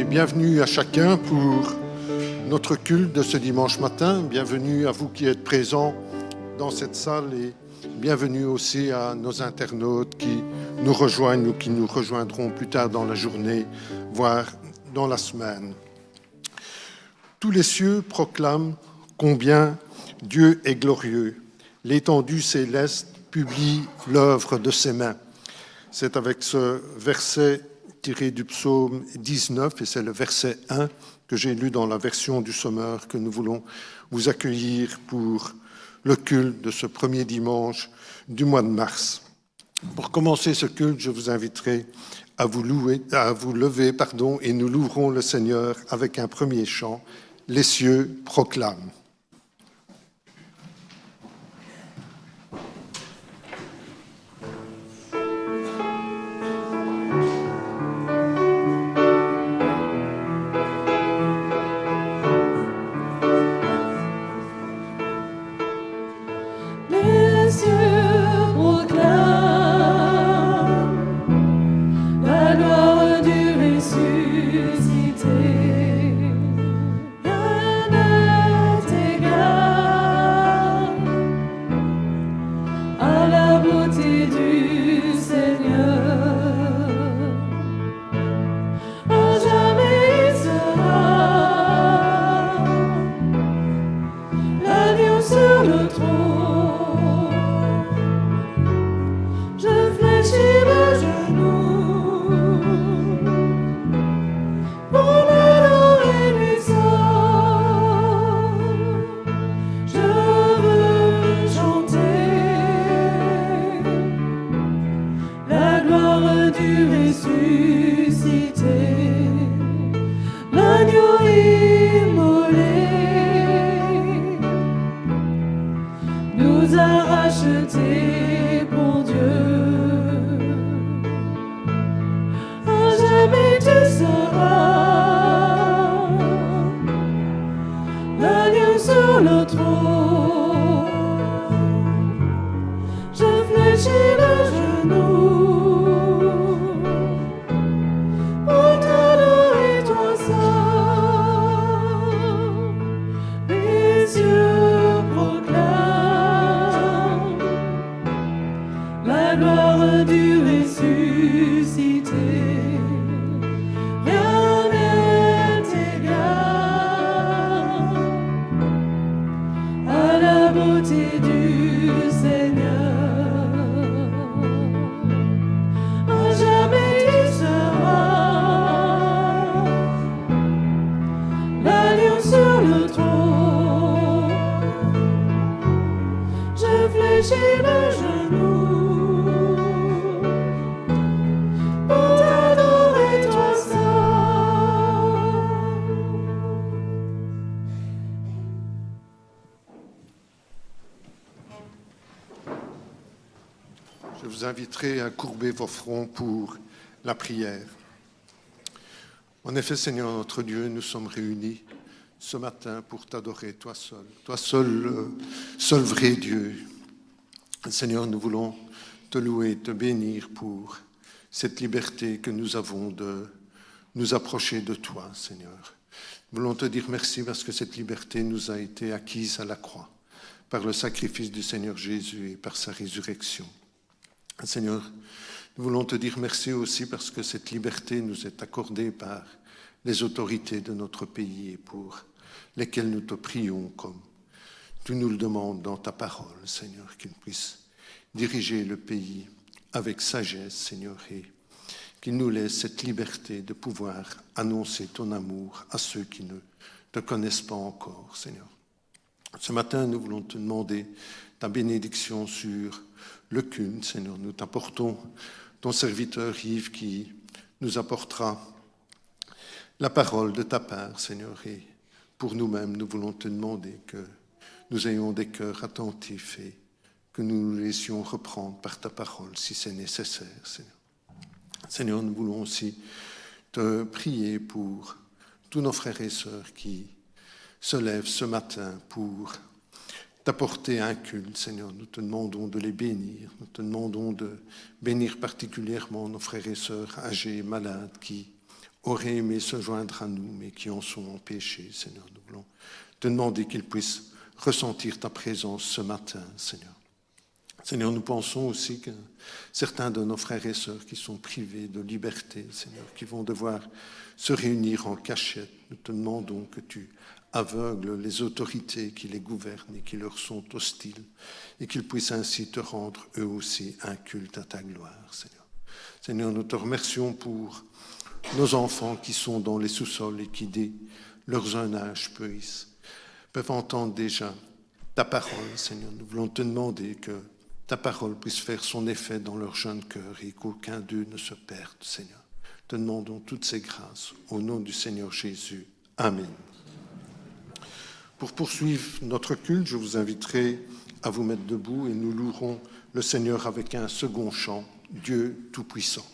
bienvenue à chacun pour notre culte de ce dimanche matin. Bienvenue à vous qui êtes présents dans cette salle et bienvenue aussi à nos internautes qui nous rejoignent ou qui nous rejoindront plus tard dans la journée, voire dans la semaine. Tous les cieux proclament combien Dieu est glorieux. L'étendue céleste publie l'œuvre de ses mains. C'est avec ce verset tiré du psaume 19, et c'est le verset 1 que j'ai lu dans la version du Sommeur, que nous voulons vous accueillir pour le culte de ce premier dimanche du mois de mars. Pour commencer ce culte, je vous inviterai à vous lever, et nous louerons le Seigneur avec un premier chant, « Les cieux proclament ». Je vous inviterai à courber vos fronts pour la prière. En effet, Seigneur notre Dieu, nous sommes réunis ce matin pour t'adorer, toi seul, seul vrai Dieu. Seigneur, nous voulons te louer, te bénir pour cette liberté que nous avons de nous approcher de toi, Seigneur. Nous voulons te dire merci parce que cette liberté nous a été acquise à la croix, par le sacrifice du Seigneur Jésus et par sa résurrection. Seigneur, nous voulons te dire merci aussi parce que cette liberté nous est accordée par les autorités de notre pays et pour lesquelles nous te prions comme tu nous le demandes dans ta parole, Seigneur, qu'ils puissent diriger le pays avec sagesse, Seigneur, et qu'il nous laisse cette liberté de pouvoir annoncer ton amour à ceux qui ne te connaissent pas encore, Seigneur. Ce matin, nous voulons te demander ta bénédiction sur le culte, Seigneur. Nous t'apportons ton serviteur Yves qui nous apportera la parole de ta part, Seigneur. Et pour nous-mêmes, nous voulons te demander que nous ayons des cœurs attentifs et que nous nous laissions reprendre par ta parole si c'est nécessaire, Seigneur. Seigneur, nous voulons aussi te prier pour tous nos frères et sœurs qui se lèvent ce matin pour t'apporter un culte, Seigneur. Nous te demandons de les bénir. Nous te demandons de bénir particulièrement nos frères et sœurs âgés et malades qui auraient aimé se joindre à nous, mais qui en sont empêchés, Seigneur. Nous voulons te demander qu'ils puissent ressentir ta présence ce matin, Seigneur. Seigneur, nous pensons aussi que certains de nos frères et sœurs qui sont privés de liberté, Seigneur, qui vont devoir se réunir en cachette, nous te demandons que tu aveugles les autorités qui les gouvernent et qui leur sont hostiles, et qu'ils puissent ainsi te rendre eux aussi un culte à ta gloire, Seigneur. Seigneur, nous te remercions pour nos enfants qui sont dans les sous-sols et qui, dès leur jeune âge, peuvent entendre déjà ta parole, Seigneur. Nous voulons te demander que ta parole puisse faire son effet dans leur jeune cœur et qu'aucun d'eux ne se perde, Seigneur. Te demandons toutes ces grâces au nom du Seigneur Jésus. Amen. Pour poursuivre notre culte, je vous inviterai à vous mettre debout et nous louerons le Seigneur avec un second chant, Dieu Tout-Puissant.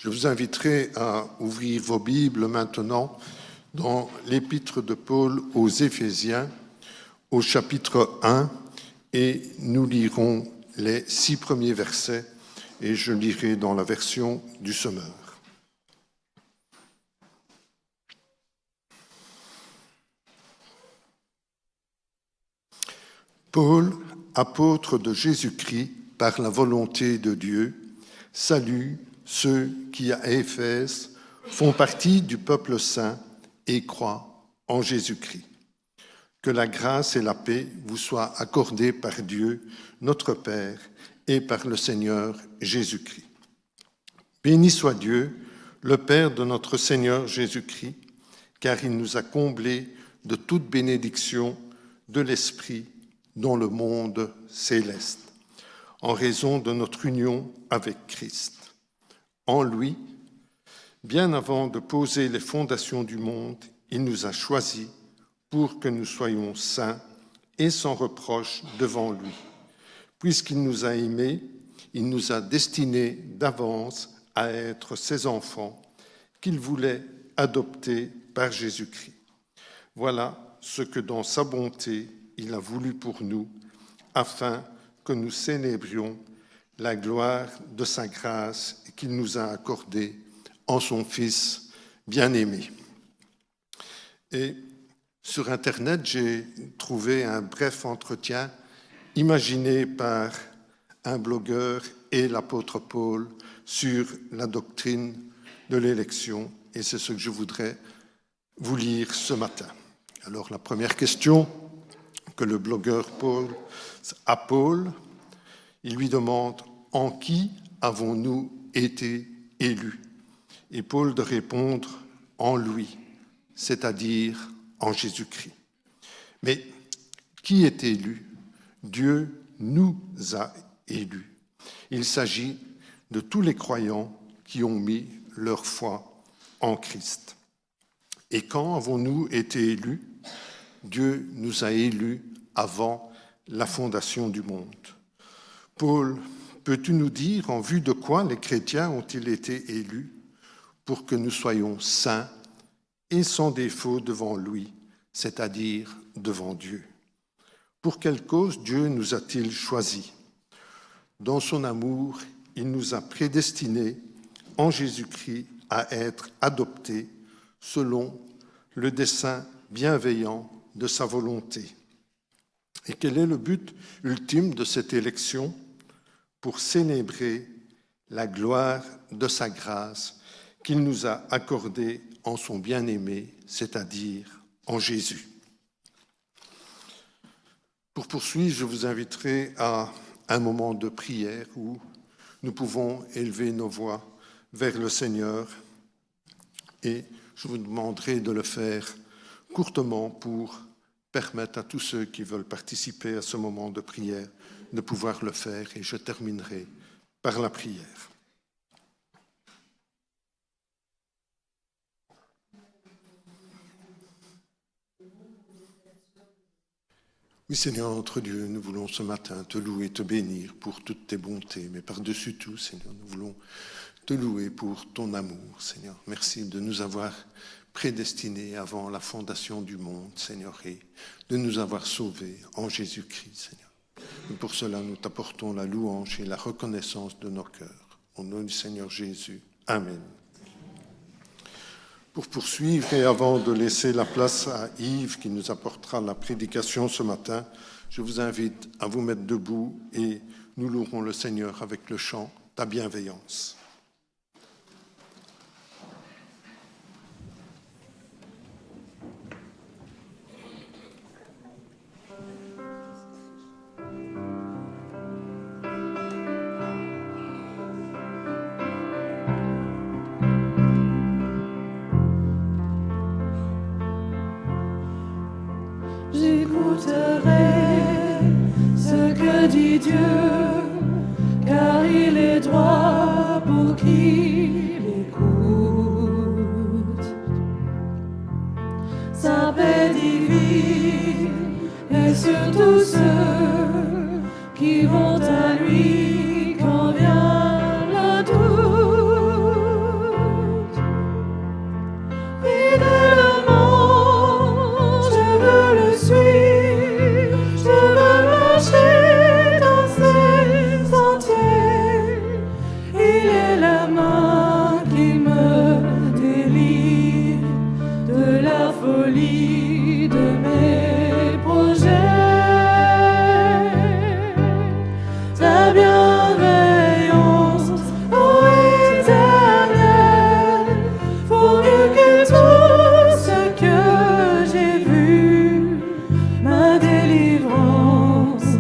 Je vous inviterai à ouvrir vos Bibles maintenant dans l'épître de Paul aux Éphésiens, au chapitre 1, et nous lirons les 6 premiers versets, et je lirai dans la version du Sommeur. Paul, apôtre de Jésus-Christ par la volonté de Dieu, salue ceux qui, à Éphèse, font partie du peuple saint et croient en Jésus-Christ. Que la grâce et la paix vous soient accordées par Dieu, notre Père, et par le Seigneur Jésus-Christ. Béni soit Dieu, le Père de notre Seigneur Jésus-Christ, car il nous a comblés de toute bénédiction de l'Esprit dans le monde céleste, en raison de notre union avec Christ. En lui, bien avant de poser les fondations du monde, il nous a choisis pour que nous soyons saints et sans reproche devant lui. Puisqu'il nous a aimés, il nous a destinés d'avance à être ses enfants qu'il voulait adopter par Jésus-Christ. Voilà ce que dans sa bonté, il a voulu pour nous, afin que nous célébrions la gloire de sa grâce qu'il nous a accordée en son Fils bien-aimé. Et sur Internet, j'ai trouvé un bref entretien imaginé par un blogueur et l'apôtre Paul sur la doctrine de l'élection, et c'est ce que je voudrais vous lire ce matin. Alors, la première question que le blogueur pose à Paul, il lui demande « En qui avons-nous été élus ?» Et Paul de répondre « En lui », c'est-à-dire en Jésus-Christ. Mais qui est élu ? Dieu nous a élus. Il s'agit de tous les croyants qui ont mis leur foi en Christ. Et quand avons-nous été élus ? Dieu nous a élus avant la fondation du monde. Paul, peux-tu nous dire en vue de quoi les chrétiens ont-ils été élus pour que nous soyons saints et sans défaut devant lui, c'est-à-dire devant Dieu? Pour quelle cause Dieu nous a-t-il choisis ? Dans son amour, il nous a prédestinés en Jésus-Christ à être adoptés selon le dessein bienveillant de sa volonté. Et quel est le but ultime de cette élection ? Pour célébrer la gloire de sa grâce qu'il nous a accordée en son bien-aimé, c'est-à-dire en Jésus. Pour poursuivre, je vous inviterai à un moment de prière où nous pouvons élever nos voix vers le Seigneur, et je vous demanderai de le faire courtement pour permettre à tous ceux qui veulent participer à ce moment de prière de pouvoir le faire, et je terminerai par la prière. Oui, Seigneur notre Dieu, nous voulons ce matin te louer, te bénir pour toutes tes bontés, mais par-dessus tout, Seigneur, nous voulons te louer pour ton amour, Seigneur. Merci de nous avoir prédestinés avant la fondation du monde, Seigneur, et de nous avoir sauvés en Jésus-Christ, Seigneur. Et pour cela, nous t'apportons la louange et la reconnaissance de nos cœurs. Au nom du Seigneur Jésus. Amen. Pour poursuivre et avant de laisser la place à Yves qui nous apportera la prédication ce matin, je vous invite à vous mettre debout et nous louerons le Seigneur avec le chant « Ta bienveillance ». J'écouterai ce que dit Dieu, car il est droit pour qui l'écoute. Sa paix divine est sur tous ceux qui vont à lui quand vient le doute. Fidèlement, je veux le suivre, je veux marcher dans ses sentiers. Il est la main qui me délivre de la folie de mes projets. Ta bienveillance, ô Éternel, vaut mieux que tout ce que j'ai vu. Ma délivrance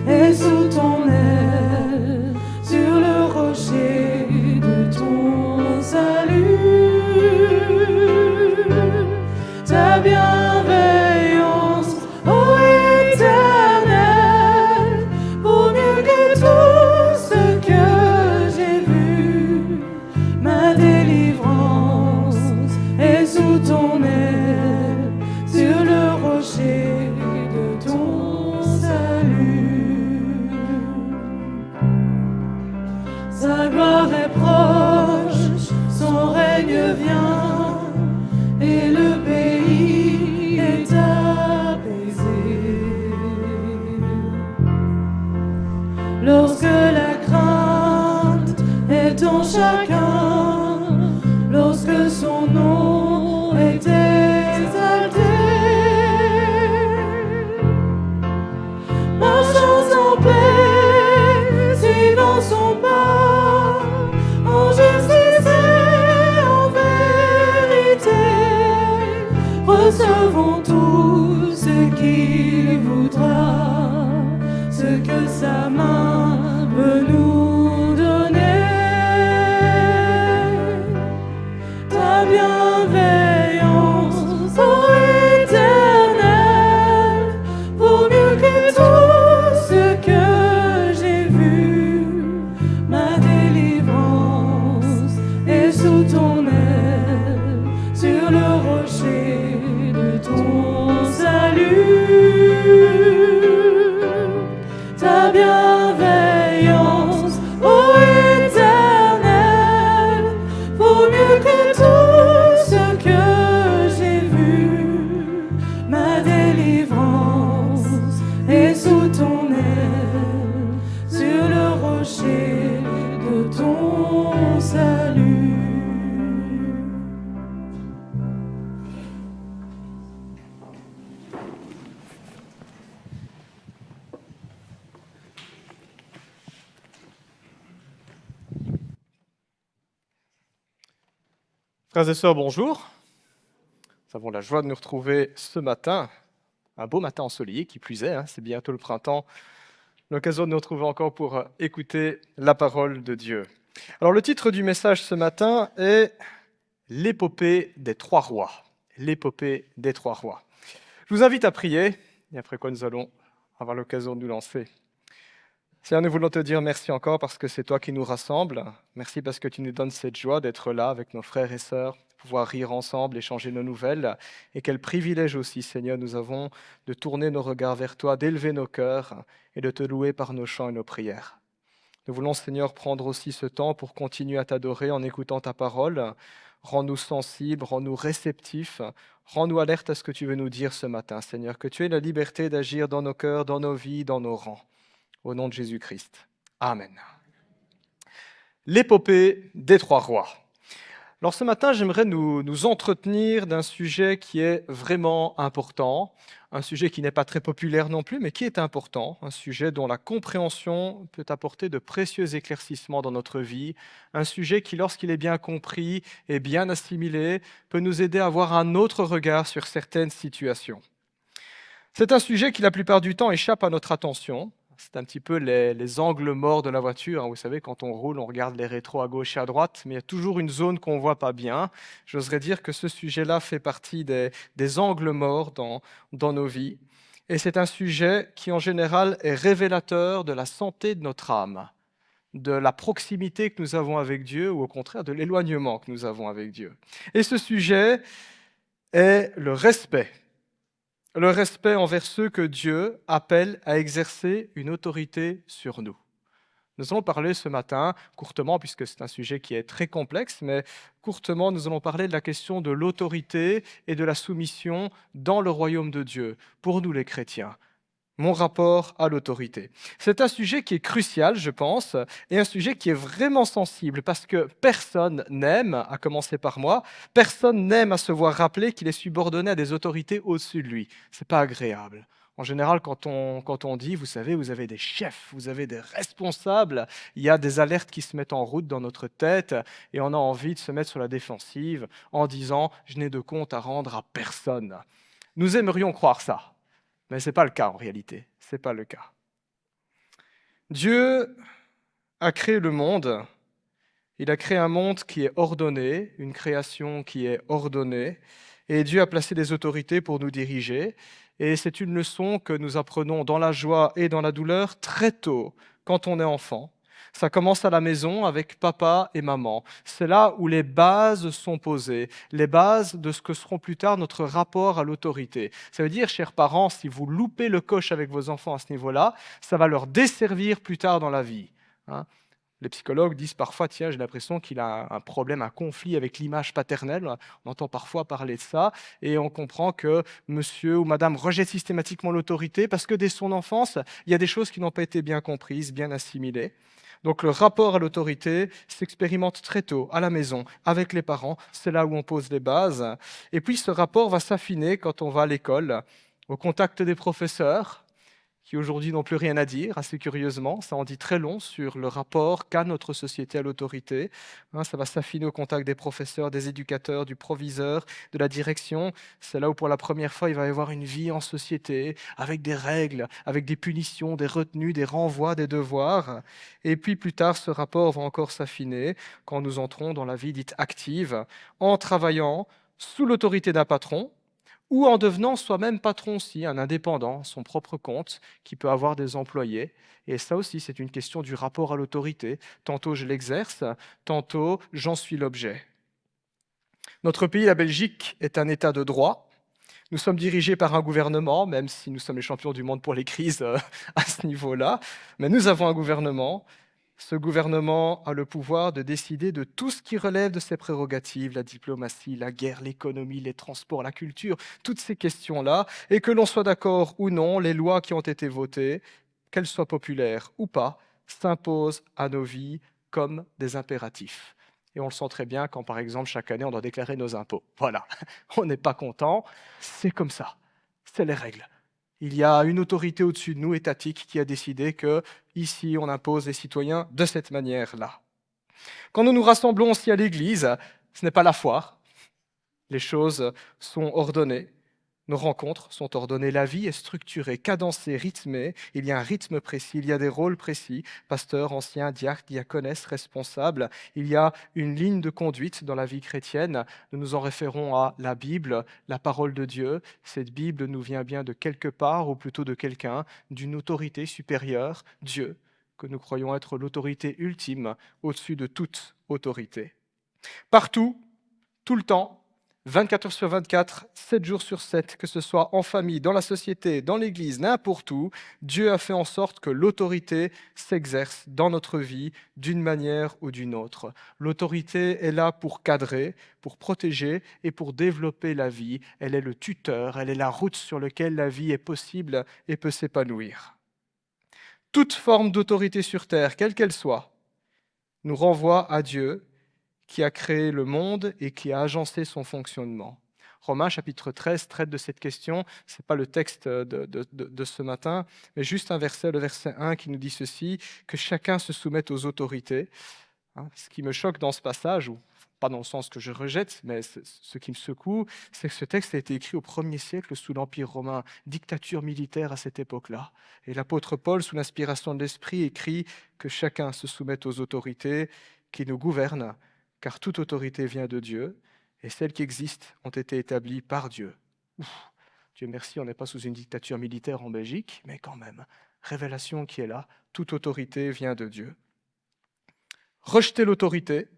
est sous ton aile, sur le rocher de ton salut. Ta bienveillance, ô Éternel, mieux que tout ce que j'ai vu. Ma délivrance est sous ton aile, sur le rocher de ton salut. Frères et sœurs, bonjour. Nous avons la joie de nous retrouver ce matin, un beau matin ensoleillé qui plus est, c'est bientôt le printemps, l'occasion de nous retrouver encore pour écouter la parole de Dieu. Alors le titre du message ce matin est « L'épopée des trois rois ». L'épopée des trois rois. Je vous invite à prier, et après quoi nous allons avoir l'occasion de nous lancer. Seigneur, nous voulons te dire merci encore parce que c'est toi qui nous rassembles. Merci parce que tu nous donnes cette joie d'être là avec nos frères et sœurs, pouvoir rire ensemble, échanger nos nouvelles. Et quel privilège aussi, Seigneur, nous avons de tourner nos regards vers toi, d'élever nos cœurs et de te louer par nos chants et nos prières. Nous voulons, Seigneur, prendre aussi ce temps pour continuer à t'adorer en écoutant ta parole. Rends-nous sensibles, rends-nous réceptifs, rends-nous alertes à ce que tu veux nous dire ce matin, Seigneur, que tu aies la liberté d'agir dans nos cœurs, dans nos vies, dans nos rangs. Au nom de Jésus-Christ. Amen. L'épopée des trois rois. Alors ce matin, j'aimerais nous entretenir d'un sujet qui est vraiment important, un sujet qui n'est pas très populaire non plus, mais qui est important, un sujet dont la compréhension peut apporter de précieux éclaircissements dans notre vie, un sujet qui, lorsqu'il est bien compris et bien assimilé, peut nous aider à avoir un autre regard sur certaines situations. C'est un sujet qui, la plupart du temps, échappe à notre attention. C'est un petit peu les angles morts de la voiture. Vous savez, quand on roule, on regarde les rétros à gauche et à droite, mais il y a toujours une zone qu'on ne voit pas bien. J'oserais dire que ce sujet-là fait partie des angles morts dans nos vies. Et c'est un sujet qui, en général, est révélateur de la santé de notre âme, de la proximité que nous avons avec Dieu, ou au contraire, de l'éloignement que nous avons avec Dieu. Et ce sujet est le respect. Le respect envers ceux que Dieu appelle à exercer une autorité sur nous. Nous allons parler ce matin, courtement, puisque c'est un sujet qui est très complexe, mais courtement, nous allons parler de la question de l'autorité et de la soumission dans le royaume de Dieu, pour nous les chrétiens. Mon rapport à l'autorité. C'est un sujet qui est crucial, je pense, et un sujet qui est vraiment sensible, parce que personne n'aime, à commencer par moi, personne n'aime à se voir rappeler qu'il est subordonné à des autorités au-dessus de lui. C'est pas agréable. En général, quand on dit, vous savez, vous avez des chefs, vous avez des responsables, il y a des alertes qui se mettent en route dans notre tête, et on a envie de se mettre sur la défensive en disant « je n'ai de compte à rendre à personne ». Nous aimerions croire ça. Mais ce n'est pas le cas en réalité, ce n'est pas le cas. Dieu a créé le monde, il a créé un monde qui est ordonné, une création qui est ordonnée, et Dieu a placé des autorités pour nous diriger, et c'est une leçon que nous apprenons dans la joie et dans la douleur très tôt, quand on est enfant. Ça commence à la maison avec papa et maman. C'est là où les bases sont posées, les bases de ce que seront plus tard notre rapport à l'autorité. Ça veut dire, chers parents, si vous loupez le coche avec vos enfants à ce niveau-là, ça va leur desservir plus tard dans la vie. Les psychologues disent parfois, tiens, j'ai l'impression qu'il a un problème, un conflit avec l'image paternelle. On entend parfois parler de ça et on comprend que monsieur ou madame rejette systématiquement l'autorité parce que dès son enfance, il y a des choses qui n'ont pas été bien comprises, bien assimilées. Donc le rapport à l'autorité s'expérimente très tôt, à la maison, avec les parents. C'est là où on pose les bases. Et puis ce rapport va s'affiner quand on va à l'école, au contact des professeurs, qui aujourd'hui n'ont plus rien à dire, assez curieusement. Ça en dit très long sur le rapport qu'a notre société à l'autorité. Ça va s'affiner au contact des professeurs, des éducateurs, du proviseur, de la direction. C'est là où pour la première fois, il va y avoir une vie en société, avec des règles, avec des punitions, des retenues, des renvois, des devoirs. Et puis plus tard, ce rapport va encore s'affiner quand nous entrons dans la vie dite active, en travaillant sous l'autorité d'un patron, ou en devenant soi-même patron aussi, un indépendant, son propre compte, qui peut avoir des employés. Et ça aussi, c'est une question du rapport à l'autorité. Tantôt je l'exerce, tantôt j'en suis l'objet. Notre pays, la Belgique, est un État de droit. Nous sommes dirigés par un gouvernement, même si nous sommes les champions du monde pour les crises à ce niveau-là. Mais nous avons un gouvernement. Ce gouvernement a le pouvoir de décider de tout ce qui relève de ses prérogatives, la diplomatie, la guerre, l'économie, les transports, la culture, toutes ces questions-là, et que l'on soit d'accord ou non, les lois qui ont été votées, qu'elles soient populaires ou pas, s'imposent à nos vies comme des impératifs. Et on le sent très bien quand, par exemple, chaque année, on doit déclarer nos impôts. Voilà, on n'est pas content, c'est comme ça, c'est les règles. Il y a une autorité au-dessus de nous, étatique, qui a décidé que ici, on impose les citoyens de cette manière-là. Quand nous nous rassemblons aussi à l'Église, ce n'est pas la foire. Les choses sont ordonnées. Nos rencontres sont ordonnées. La vie est structurée, cadencée, rythmée. Il y a un rythme précis, il y a des rôles précis. Pasteur, ancien, diacre, diaconesse, responsable. Il y a une ligne de conduite dans la vie chrétienne. Nous nous en référons à la Bible, la parole de Dieu. Cette Bible nous vient bien de quelque part, ou plutôt de quelqu'un, d'une autorité supérieure, Dieu, que nous croyons être l'autorité ultime, au-dessus de toute autorité. Partout, tout le temps, 24 heures sur 24, 7 jours sur 7, que ce soit en famille, dans la société, dans l'Église, n'importe où, Dieu a fait en sorte que l'autorité s'exerce dans notre vie d'une manière ou d'une autre. L'autorité est là pour cadrer, pour protéger et pour développer la vie. Elle est le tuteur, elle est la route sur laquelle la vie est possible et peut s'épanouir. Toute forme d'autorité sur terre, quelle qu'elle soit, nous renvoie à Dieu, qui a créé le monde et qui a agencé son fonctionnement. Romains chapitre 13 traite de cette question. Ce n'est pas le texte de ce matin, mais juste un verset, le verset 1, qui nous dit ceci, que chacun se soumette aux autorités. Ce qui me choque dans ce passage, ou pas dans le sens que je rejette, mais ce qui me secoue, c'est que ce texte a été écrit au 1er siècle sous l'Empire romain, dictature militaire à cette époque-là. Et l'apôtre Paul, sous l'inspiration de l'Esprit, écrit que chacun se soumette aux autorités qui nous gouvernent, car toute autorité vient de Dieu, et celles qui existent ont été établies par Dieu. Dieu merci, on n'est pas sous une dictature militaire en Belgique, mais quand même, révélation qui est là, toute autorité vient de Dieu. Rejeter l'autorité,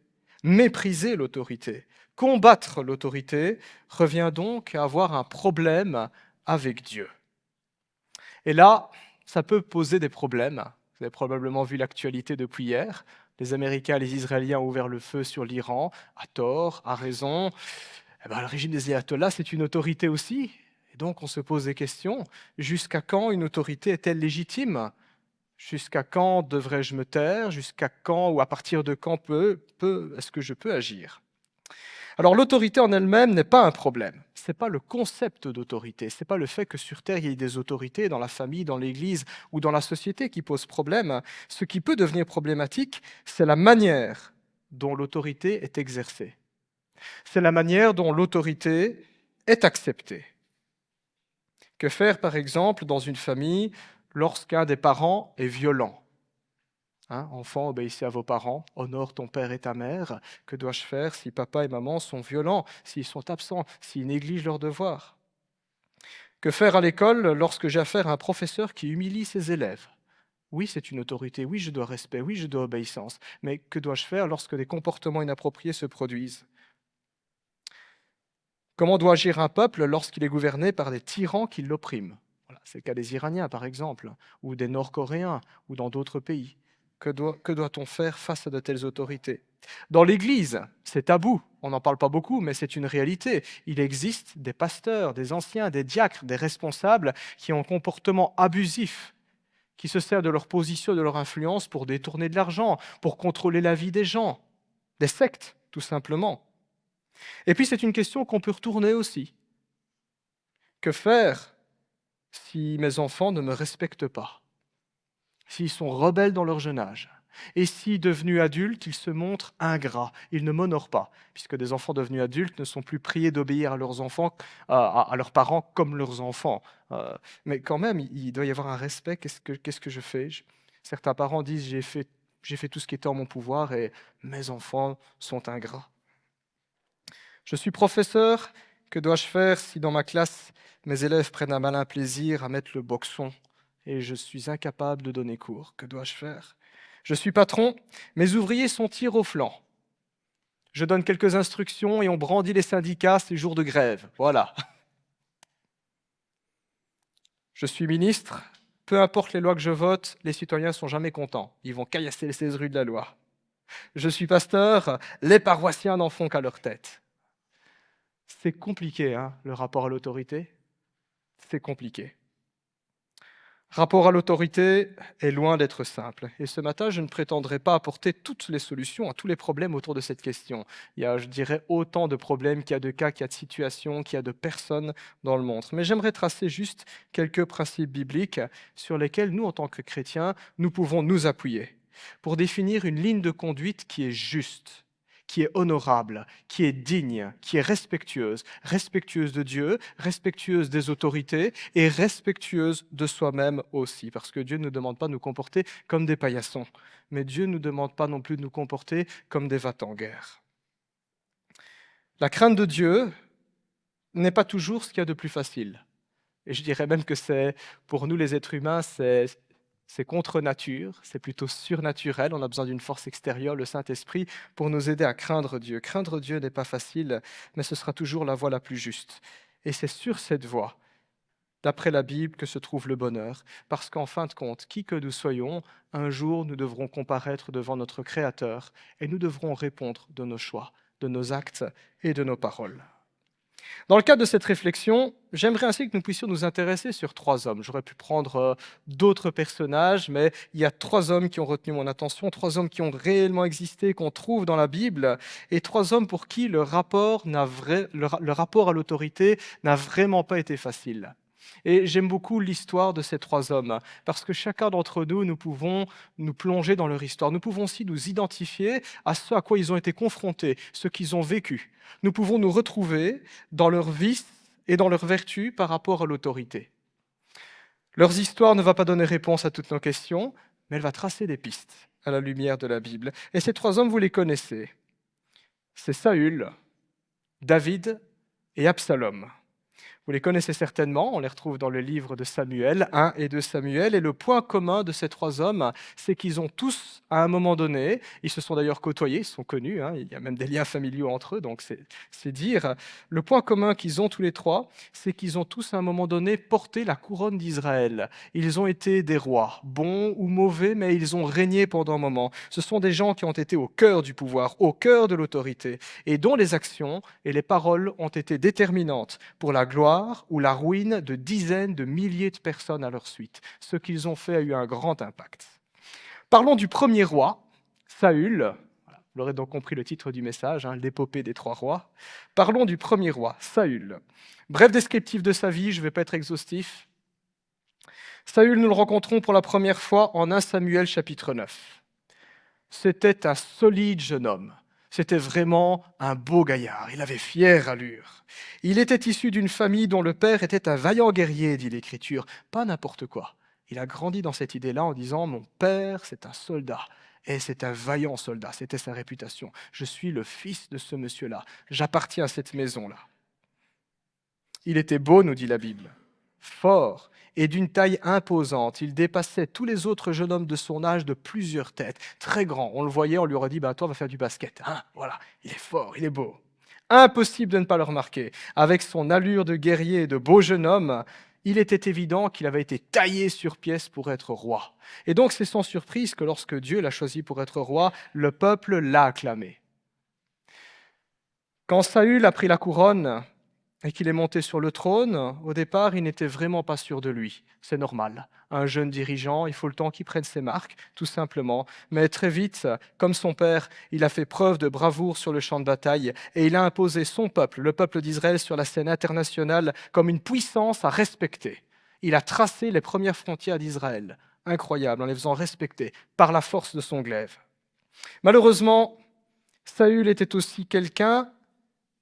mépriser l'autorité, combattre l'autorité, revient donc à avoir un problème avec Dieu. Et là, ça peut poser des problèmes. Vous avez probablement vu l'actualité depuis hier. Les Américains et les Israéliens ont ouvert le feu sur l'Iran, à tort, à raison. Le régime des ayatollahs, c'est une autorité aussi. Et donc, on se pose des questions. Jusqu'à quand une autorité est-elle légitime ? Jusqu'à quand devrais-je me taire ? Jusqu'à quand ou à partir de quand est-ce que je peux agir ? Alors, l'autorité en elle-même n'est pas un problème. Ce n'est pas le concept d'autorité. Ce n'est pas le fait que sur Terre, il y ait des autorités dans la famille, dans l'Église ou dans la société qui pose problème. Ce qui peut devenir problématique, c'est la manière dont l'autorité est exercée. C'est la manière dont l'autorité est acceptée. Que faire, par exemple, dans une famille lorsqu'un des parents est violent ? Enfant, obéissez à vos parents, honore ton père et ta mère. Que dois-je faire si papa et maman sont violents, s'ils sont absents, s'ils négligent leurs devoirs ? Que faire à l'école lorsque j'ai affaire à un professeur qui humilie ses élèves ? Oui, c'est une autorité, oui, je dois respect, oui, je dois obéissance. Mais que dois-je faire lorsque des comportements inappropriés se produisent ? Comment doit agir un peuple lorsqu'il est gouverné par des tyrans qui l'oppriment ? Voilà, c'est le cas des Iraniens, par exemple, ou des Nord-Coréens, ou dans d'autres pays. Que doit-on faire face à de telles autorités ? Dans l'Église, c'est tabou, on n'en parle pas beaucoup, mais c'est une réalité. Il existe des pasteurs, des anciens, des diacres, des responsables qui ont un comportement abusif, qui se servent de leur position, de leur influence pour détourner de l'argent, pour contrôler la vie des gens, des sectes, tout simplement. Et puis c'est une question qu'on peut retourner aussi. Que faire si mes enfants ne me respectent pas ? S'ils sont rebelles dans leur jeune âge, et si, devenus adultes, ils se montrent ingrats, ils ne m'honorent pas, puisque des enfants devenus adultes ne sont plus priés d'obéir à leurs enfants, à leurs parents comme leurs enfants. Mais quand même, il doit y avoir un respect. Qu'est-ce que je fais ? Certains parents disent j'ai fait tout ce qui était en mon pouvoir et mes enfants sont ingrats. Je suis professeur, que dois-je faire si dans ma classe, mes élèves prennent un malin plaisir à mettre le boxon et je suis incapable de donner cours. Que dois-je faire ? Je suis patron, mes ouvriers sont tirés au flanc. Je donne quelques instructions et on brandit les syndicats ces jours de grève. Voilà. Je suis ministre, peu importe les lois que je vote, les citoyens ne sont jamais contents. Ils vont caillasser les 16 rues de la loi. Je suis pasteur, les paroissiens n'en font qu'à leur tête. C'est compliqué, hein, le rapport à l'autorité. C'est compliqué. Rapport à l'autorité est loin d'être simple. Et ce matin, je ne prétendrai pas apporter toutes les solutions à tous les problèmes autour de cette question. Il y a, je dirais, autant de problèmes qu'il y a de cas, qu'il y a de situations, qu'il y a de personnes dans le monde. Mais j'aimerais tracer juste quelques principes bibliques sur lesquels nous, en tant que chrétiens, nous pouvons nous appuyer pour définir une ligne de conduite qui est juste, qui est honorable, qui est digne, qui est respectueuse de Dieu, respectueuse des autorités et respectueuse de soi-même aussi. Parce que Dieu ne nous demande pas de nous comporter comme des paillassons, mais Dieu ne nous demande pas non plus de nous comporter comme des va-t-en-guerre. La crainte de Dieu n'est pas toujours ce qu'il y a de plus facile. Et je dirais même que pour nous les êtres humains, c'est contre nature, c'est plutôt surnaturel. On a besoin d'une force extérieure, le Saint-Esprit, pour nous aider à craindre Dieu. Craindre Dieu n'est pas facile, mais ce sera toujours la voie la plus juste. Et c'est sur cette voie, d'après la Bible, que se trouve le bonheur. Parce qu'en fin de compte, qui que nous soyons, un jour nous devrons comparaître devant notre Créateur et nous devrons répondre de nos choix, de nos actes et de nos paroles. Dans le cadre de cette réflexion, j'aimerais ainsi que nous puissions nous intéresser sur 3 hommes. J'aurais pu prendre d'autres personnages, mais il y a 3 hommes qui ont retenu mon attention, 3 hommes qui ont réellement existé, qu'on trouve dans la Bible, et 3 hommes pour qui le rapport à l'autorité n'a vraiment pas été facile. Et j'aime beaucoup l'histoire de ces 3 hommes, parce que chacun d'entre nous, nous pouvons nous plonger dans leur histoire. Nous pouvons aussi nous identifier à ce à quoi ils ont été confrontés, ce qu'ils ont vécu. Nous pouvons nous retrouver dans leurs vices et dans leurs vertus par rapport à l'autorité. Leurs histoires ne vont pas donner réponse à toutes nos questions, mais elle va tracer des pistes à la lumière de la Bible. Et ces 3 hommes, vous les connaissez. C'est Saül, David et Absalom. Vous les connaissez certainement, on les retrouve dans le livre de Samuel, 1 et 2 Samuel, et le point commun de ces 3 hommes, c'est qu'ils ont tous, à un moment donné, ils se sont d'ailleurs côtoyés, ils sont connus, hein, il y a même des liens familiaux entre eux, donc c'est dire. Le point commun qu'ils ont tous les 3, c'est qu'ils ont tous, à un moment donné, porté la couronne d'Israël. Ils ont été des rois, bons ou mauvais, mais ils ont régné pendant un moment. Ce sont des gens qui ont été au cœur du pouvoir, au cœur de l'autorité, et dont les actions et les paroles ont été déterminantes pour la gloire ou la ruine de dizaines de milliers de personnes à leur suite. Ce qu'ils ont fait a eu un grand impact. Parlons du premier roi, Saül. Vous l'aurez donc compris le titre du message, l'épopée des 3 rois. Parlons du premier roi, Saül. Bref descriptif de sa vie, je ne vais pas être exhaustif. Saül, nous le rencontrons pour la première fois en 1 Samuel chapitre 9. C'était un solide jeune homme. C'était vraiment un beau gaillard, il avait fière allure. Il était issu d'une famille dont le père était un vaillant guerrier, dit l'Écriture, pas n'importe quoi. Il a grandi dans cette idée-là en disant « Mon père, c'est un soldat, et c'est un vaillant soldat, c'était sa réputation. Je suis le fils de ce monsieur-là, j'appartiens à cette maison-là. » Il était beau, nous dit la Bible, fort, et d'une taille imposante. Il dépassait tous les autres jeunes hommes de son âge de plusieurs têtes. Très grand. On le voyait, on lui aurait dit, toi, va faire du basket. Voilà, il est fort, il est beau. Impossible de ne pas le remarquer. Avec son allure de guerrier et de beau jeune homme, il était évident qu'il avait été taillé sur pièce pour être roi. Et donc, c'est sans surprise que lorsque Dieu l'a choisi pour être roi, le peuple l'a acclamé. Quand Saül a pris la couronne, et qu'il est monté sur le trône, au départ, il n'était vraiment pas sûr de lui. C'est normal. Un jeune dirigeant, il faut le temps qu'il prenne ses marques, tout simplement. Mais très vite, comme son père, il a fait preuve de bravoure sur le champ de bataille et il a imposé son peuple, le peuple d'Israël, sur la scène internationale comme une puissance à respecter. Il a tracé les premières frontières d'Israël. Incroyable, en les faisant respecter par la force de son glaive. Malheureusement, Saül était aussi quelqu'un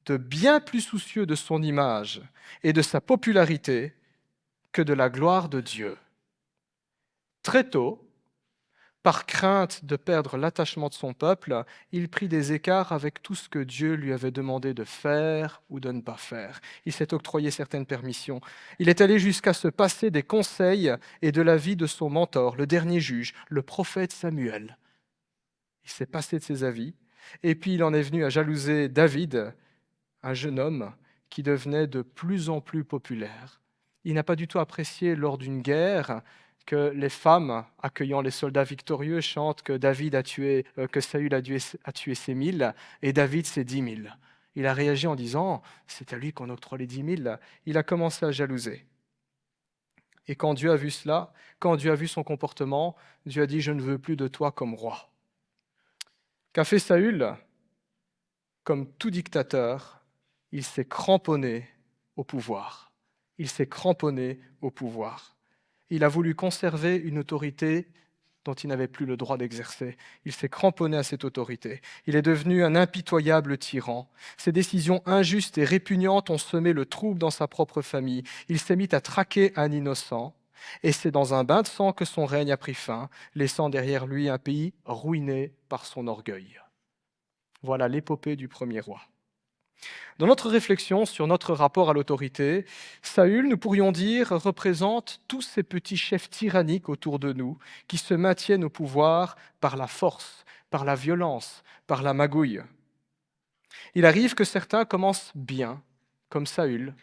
de bien plus soucieux de son image et de sa popularité que de la gloire de Dieu. Très tôt, par crainte de perdre l'attachement de son peuple, il prit des écarts avec tout ce que Dieu lui avait demandé de faire ou de ne pas faire. Il s'est octroyé certaines permissions. Il est allé jusqu'à se passer des conseils et de l'avis de son mentor, le dernier juge, le prophète Samuel. Il s'est passé de ses avis, et puis il en est venu à jalouser David, un jeune homme qui devenait de plus en plus populaire. Il n'a pas du tout apprécié lors d'une guerre que les femmes accueillant les soldats victorieux chantent que que Saül a tué ses 1000 et David ses 10 000. Il a réagi en disant « c'est à lui qu'on octroie les 10 000 ». Il a commencé à jalouser. Et quand Dieu a vu cela, quand Dieu a vu son comportement, Dieu a dit « je ne veux plus de toi comme roi ». Qu'a fait Saül? Comme tout dictateur, il s'est cramponné au pouvoir. Il s'est cramponné au pouvoir. Il a voulu conserver une autorité dont il n'avait plus le droit d'exercer. Il s'est cramponné à cette autorité. Il est devenu un impitoyable tyran. Ses décisions injustes et répugnantes ont semé le trouble dans sa propre famille. Il s'est mis à traquer un innocent. Et c'est dans un bain de sang que son règne a pris fin, laissant derrière lui un pays ruiné par son orgueil. Voilà l'épopée du premier roi. Dans notre réflexion sur notre rapport à l'autorité, Saül, nous pourrions dire, représente tous ces petits chefs tyranniques autour de nous qui se maintiennent au pouvoir par la force, par la violence, par la magouille. Il arrive que certains commencent bien, comme Saül.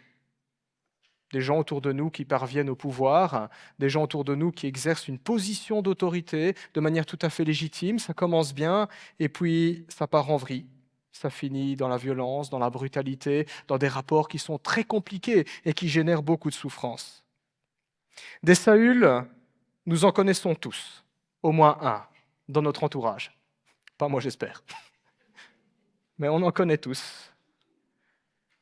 Des gens autour de nous qui parviennent au pouvoir, des gens autour de nous qui exercent une position d'autorité de manière tout à fait légitime, ça commence bien et puis ça part en vrille. Ça finit dans la violence, dans la brutalité, dans des rapports qui sont très compliqués et qui génèrent beaucoup de souffrance. Des Saül, nous en connaissons tous, au moins un, dans notre entourage. Pas moi, j'espère. Mais on en connaît tous.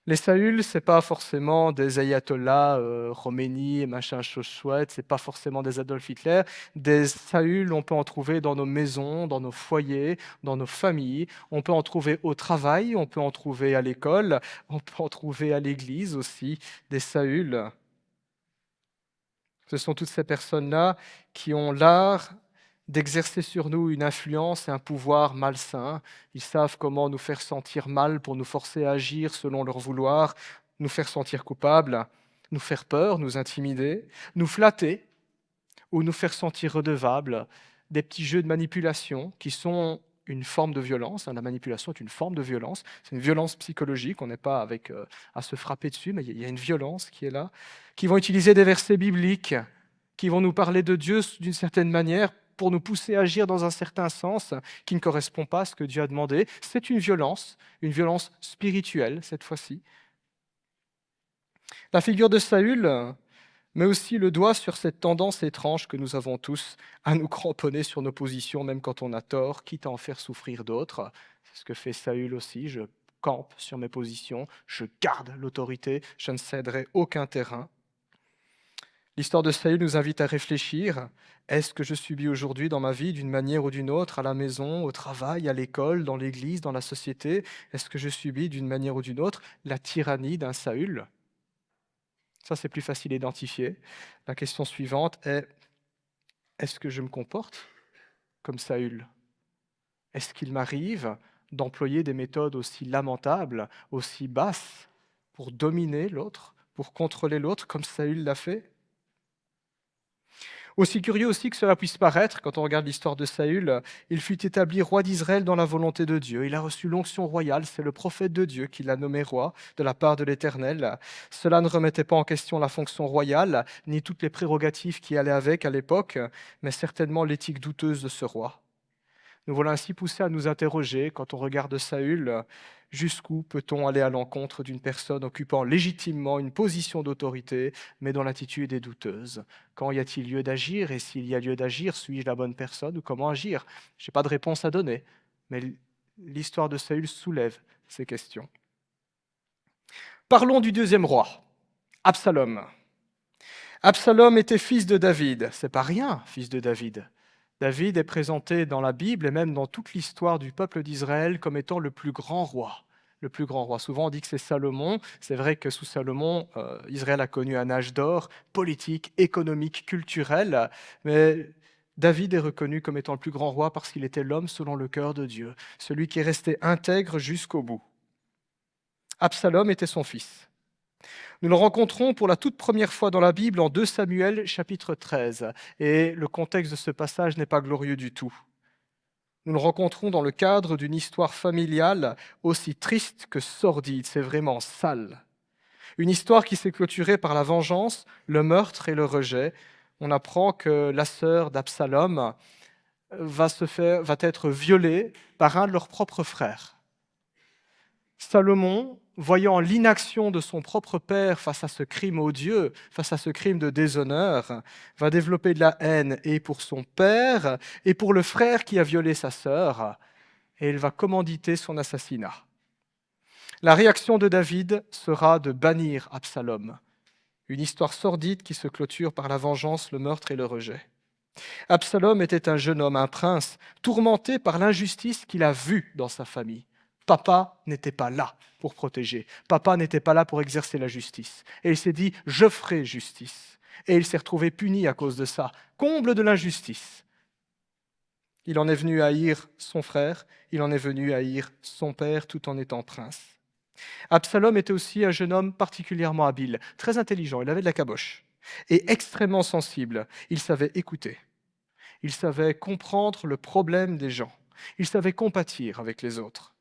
Les Saül, ce n'est pas forcément des ayatollahs, Khomeini et machin chose chouette, ce n'est pas forcément des Adolf Hitler. Des Saül, on peut en trouver dans nos maisons, dans nos foyers, dans nos familles. On peut en trouver au travail, on peut en trouver à l'école, on peut en trouver à l'église aussi, des Saül. Ce sont toutes ces personnes-là qui ont l'art d'exercer sur nous une influence et un pouvoir malsain. Ils savent comment nous faire sentir mal pour nous forcer à agir selon leur vouloir, nous faire sentir coupables, nous faire peur, nous intimider, nous flatter ou nous faire sentir redevables. Des petits jeux de manipulation qui sont une forme de violence. La manipulation est une forme de violence. C'est une violence psychologique. On n'est pas avec à se frapper dessus, mais il y a une violence qui est là. Qui vont utiliser des versets bibliques, qui vont nous parler de Dieu d'une certaine manière pour nous pousser à agir dans un certain sens qui ne correspond pas à ce que Dieu a demandé. C'est une violence spirituelle cette fois-ci. La figure de Saül met aussi le doigt sur cette tendance étrange que nous avons tous à nous cramponner sur nos positions, même quand on a tort, quitte à en faire souffrir d'autres. C'est ce que fait Saül aussi. Je campe sur mes positions, je garde l'autorité, je ne céderai aucun terrain. L'histoire de Saül nous invite à réfléchir. Est-ce que je subis aujourd'hui dans ma vie, d'une manière ou d'une autre, à la maison, au travail, à l'école, dans l'église, dans la société, est-ce que je subis d'une manière ou d'une autre la tyrannie d'un Saül? Ça, c'est plus facile à identifier. La question suivante est, est-ce que je me comporte comme Saül? Est-ce qu'il m'arrive d'employer des méthodes aussi lamentables, aussi basses, pour dominer l'autre, pour contrôler l'autre, comme Saül l'a fait? Aussi curieux aussi que cela puisse paraître, quand on regarde l'histoire de Saül, il fut établi roi d'Israël dans la volonté de Dieu. Il a reçu l'onction royale, c'est le prophète de Dieu qui l'a nommé roi de la part de l'Éternel. Cela ne remettait pas en question la fonction royale, ni toutes les prérogatives qui allaient avec à l'époque, mais certainement l'éthique douteuse de ce roi. Nous voilà ainsi poussés à nous interroger, quand on regarde Saül, jusqu'où peut-on aller à l'encontre d'une personne occupant légitimement une position d'autorité, mais dont l'attitude est douteuse? Quand y a-t-il lieu d'agir? Et s'il y a lieu d'agir, suis-je la bonne personne ou comment agir? Je n'ai pas de réponse à donner, mais l'histoire de Saül soulève ces questions. Parlons du deuxième roi, Absalom. Absalom était fils de David. C'est pas rien, fils de David. David est présenté dans la Bible et même dans toute l'histoire du peuple d'Israël comme étant le plus grand roi. Le plus grand roi. Souvent on dit que c'est Salomon. C'est vrai que sous Salomon, Israël a connu un âge d'or politique, économique, culturel, mais David est reconnu comme étant le plus grand roi parce qu'il était l'homme selon le cœur de Dieu, celui qui est resté intègre jusqu'au bout. Absalom était son fils. Nous le rencontrons pour la toute première fois dans la Bible en 2 Samuel chapitre 13. Et le contexte de ce passage n'est pas glorieux du tout. Nous le rencontrons dans le cadre d'une histoire familiale aussi triste que sordide. C'est vraiment sale. Une histoire qui s'est clôturée par la vengeance, le meurtre et le rejet, on apprend que la sœur d'Absalom va être violée par un de leurs propres frères. Salomon, voyant l'inaction de son propre père face à ce crime odieux, face à ce crime de déshonneur, va développer de la haine et pour son père et pour le frère qui a violé sa sœur, et il va commanditer son assassinat. La réaction de David sera de bannir Absalom, une histoire sordide qui se clôture par la vengeance, le meurtre et le rejet. Absalom était un jeune homme, un prince, tourmenté par l'injustice qu'il a vue dans sa famille. Papa n'était pas là pour protéger. Papa n'était pas là pour exercer la justice. Et il s'est dit, je ferai justice. Et il s'est retrouvé puni à cause de ça. Comble de l'injustice. Il en est venu à haïr son frère, il en est venu à haïr son père tout en étant prince. Absalom était aussi un jeune homme particulièrement habile, très intelligent, il avait de la caboche, et extrêmement sensible. Il savait écouter. Il savait comprendre le problème des gens. Il savait compatir avec les autres.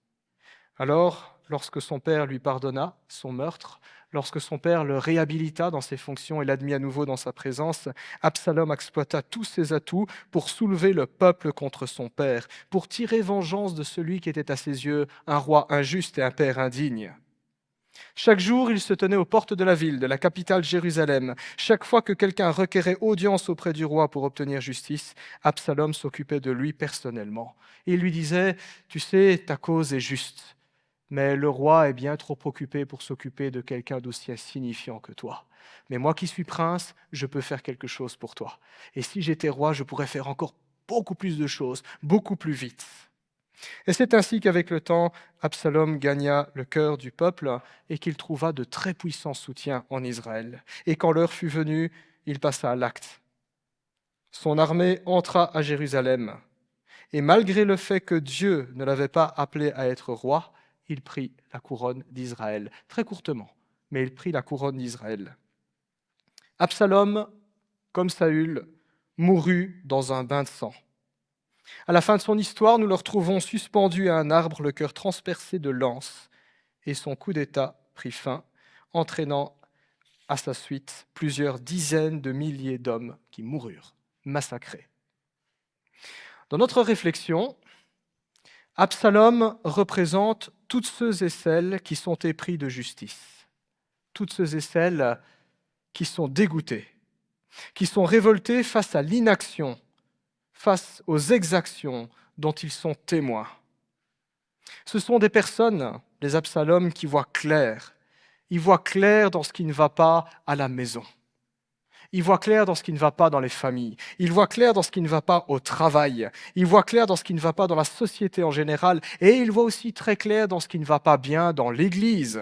Alors, lorsque son père lui pardonna son meurtre, lorsque son père le réhabilita dans ses fonctions et l'admit à nouveau dans sa présence, Absalom exploita tous ses atouts pour soulever le peuple contre son père, pour tirer vengeance de celui qui était à ses yeux un roi injuste et un père indigne. Chaque jour, il se tenait aux portes de la ville, de la capitale Jérusalem. Chaque fois que quelqu'un requérait audience auprès du roi pour obtenir justice, Absalom s'occupait de lui personnellement. Il lui disait « Tu sais, ta cause est juste, mais le roi est bien trop occupé pour s'occuper de quelqu'un d'aussi insignifiant que toi. Mais moi qui suis prince, je peux faire quelque chose pour toi. Et si j'étais roi, je pourrais faire encore beaucoup plus de choses, beaucoup plus vite. » Et c'est ainsi qu'avec le temps, Absalom gagna le cœur du peuple et qu'il trouva de très puissants soutiens en Israël. Et quand l'heure fut venue, il passa à l'acte. Son armée entra à Jérusalem. Et malgré le fait que Dieu ne l'avait pas appelé à être roi, il prit la couronne d'Israël. Très courtement, mais il prit la couronne d'Israël. Absalom, comme Saül, mourut dans un bain de sang. À la fin de son histoire, nous le retrouvons suspendu à un arbre, le cœur transpercé de lances, et son coup d'État prit fin, entraînant à sa suite plusieurs dizaines de milliers d'hommes qui moururent, massacrés. Dans notre réflexion, Absalom représente toutes ceux et celles qui sont épris de justice, toutes ceux et celles qui sont dégoûtés, qui sont révoltés face à l'inaction, face aux exactions dont ils sont témoins. Ce sont des personnes, les Absalom, qui voient clair. Ils voient clair dans ce qui ne va pas à la maison. Ils voient clair dans ce qui ne va pas dans les familles. Ils voient clair dans ce qui ne va pas au travail. Ils voient clair dans ce qui ne va pas dans la société en général. Et ils voient aussi très clair dans ce qui ne va pas bien dans l'Église.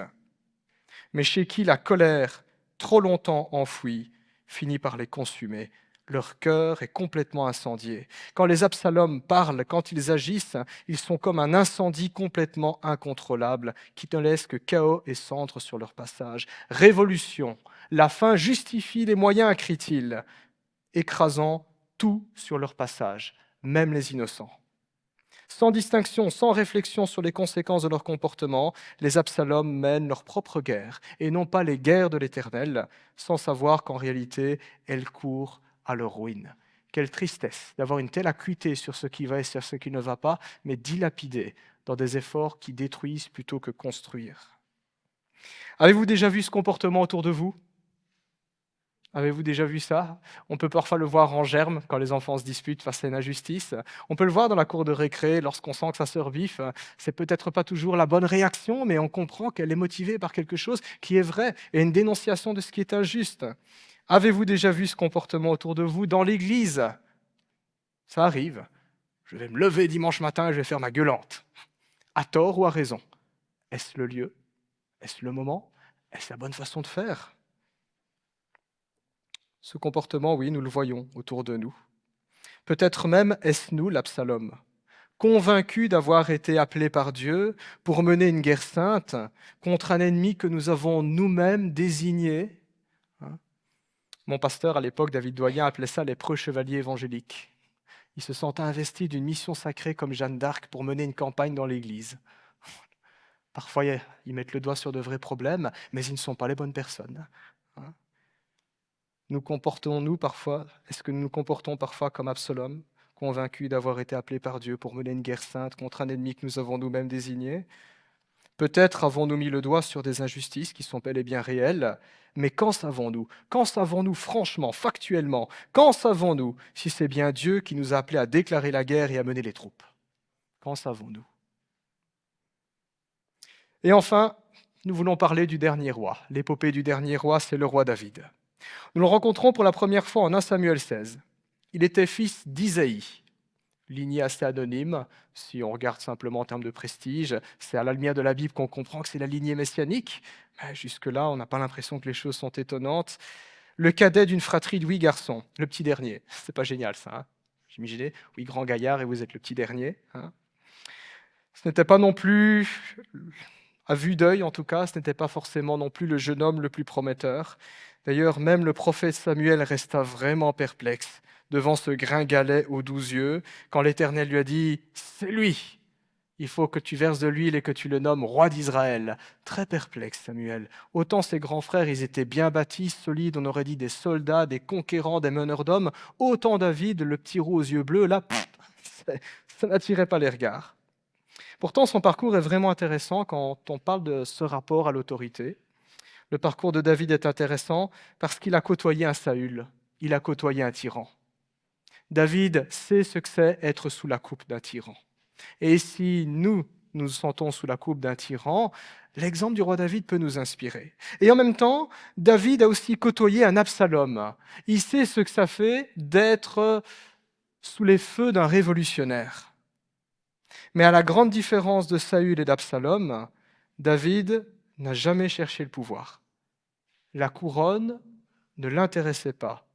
Mais chez qui la colère, trop longtemps enfouie, finit par les consumer. Leur cœur est complètement incendié. Quand les Absalom parlent, quand ils agissent, ils sont comme un incendie complètement incontrôlable qui ne laisse que chaos et cendres sur leur passage. Révolution, la fin justifie les moyens, écrit-il, écrasant tout sur leur passage, même les innocents. Sans distinction, sans réflexion sur les conséquences de leur comportement, les Absalom mènent leur propre guerre, et non pas les guerres de l'Éternel, sans savoir qu'en réalité, elles courent à leur ruine. Quelle tristesse d'avoir une telle acuité sur ce qui va et sur ce qui ne va pas, mais dilapider dans des efforts qui détruisent plutôt que construire. Avez-vous déjà vu ce comportement autour de vous ? Avez-vous déjà vu ça ? On peut parfois le voir en germe quand les enfants se disputent face à une injustice. On peut le voir dans la cour de récré lorsqu'on sent que ça se rebiffe. C'est peut-être pas toujours la bonne réaction, mais on comprend qu'elle est motivée par quelque chose qui est vrai et une dénonciation de ce qui est injuste. Avez-vous déjà vu ce comportement autour de vous dans l'église ? Ça arrive. Je vais me lever dimanche matin et je vais faire ma gueulante. À tort ou à raison ? Est-ce le lieu ? Est-ce le moment ? Est-ce la bonne façon de faire ? Ce comportement, oui, nous le voyons autour de nous. Peut-être même est-ce nous l'Absalom, convaincus d'avoir été appelés par Dieu pour mener une guerre sainte contre un ennemi que nous avons nous-mêmes désigné. Mon pasteur à l'époque, David Doyen, appelait ça les preux chevaliers évangéliques. Ils se sentent investis d'une mission sacrée comme Jeanne d'Arc pour mener une campagne dans l'Église. Parfois, ils mettent le doigt sur de vrais problèmes, mais ils ne sont pas les bonnes personnes. Est-ce que nous nous comportons parfois comme Absalom, convaincus d'avoir été appelés par Dieu pour mener une guerre sainte contre un ennemi que nous avons nous-mêmes désigné? Peut-être avons-nous mis le doigt sur des injustices qui sont bel et bien réelles, mais qu'en savons-nous? Qu'en savons-nous franchement, factuellement? Qu'en savons-nous si c'est bien Dieu qui nous a appelés à déclarer la guerre et à mener les troupes? Qu'en savons-nous? Et enfin, nous voulons parler du dernier roi. L'épopée du dernier roi, c'est le roi David. Nous le rencontrons pour la première fois en 1 Samuel 16. Il était fils d'Isaïe, lignée assez anonyme. Si on regarde simplement en termes de prestige, c'est à la lumière de la Bible qu'on comprend que c'est la lignée messianique. Mais jusque-là, on n'a pas l'impression que les choses sont étonnantes. Le cadet d'une fratrie de 8 garçons, le petit dernier. C'est pas génial ça, hein? J'imaginais, 8 grands gaillards et vous êtes le petit dernier. Hein? Ce n'était pas non plus, à vue d'œil en tout cas, ce n'était pas forcément non plus le jeune homme le plus prometteur. D'ailleurs, même le prophète Samuel resta vraiment perplexe devant ce gringalet aux 12 yeux, quand l'Éternel lui a dit « C'est lui ! Il faut que tu verses de l'huile et que tu le nommes roi d'Israël. » Très perplexe, Samuel. Autant ses grands frères, ils étaient bien bâtis, solides, on aurait dit des soldats, des conquérants, des meneurs d'hommes. Autant David, le petit roux aux yeux bleus, là, ça n'attirait pas les regards. Pourtant, son parcours est vraiment intéressant quand on parle de ce rapport à l'autorité. Le parcours de David est intéressant parce qu'il a côtoyé un Saül, il a côtoyé un tyran. David sait ce que c'est être sous la coupe d'un tyran. Et si nous nous sentons sous la coupe d'un tyran, l'exemple du roi David peut nous inspirer. Et en même temps, David a aussi côtoyé un Absalom. Il sait ce que ça fait d'être sous les feux d'un révolutionnaire. Mais à la grande différence de Saül et d'Absalom, David n'a jamais cherché le pouvoir. La couronne ne l'intéressait pas.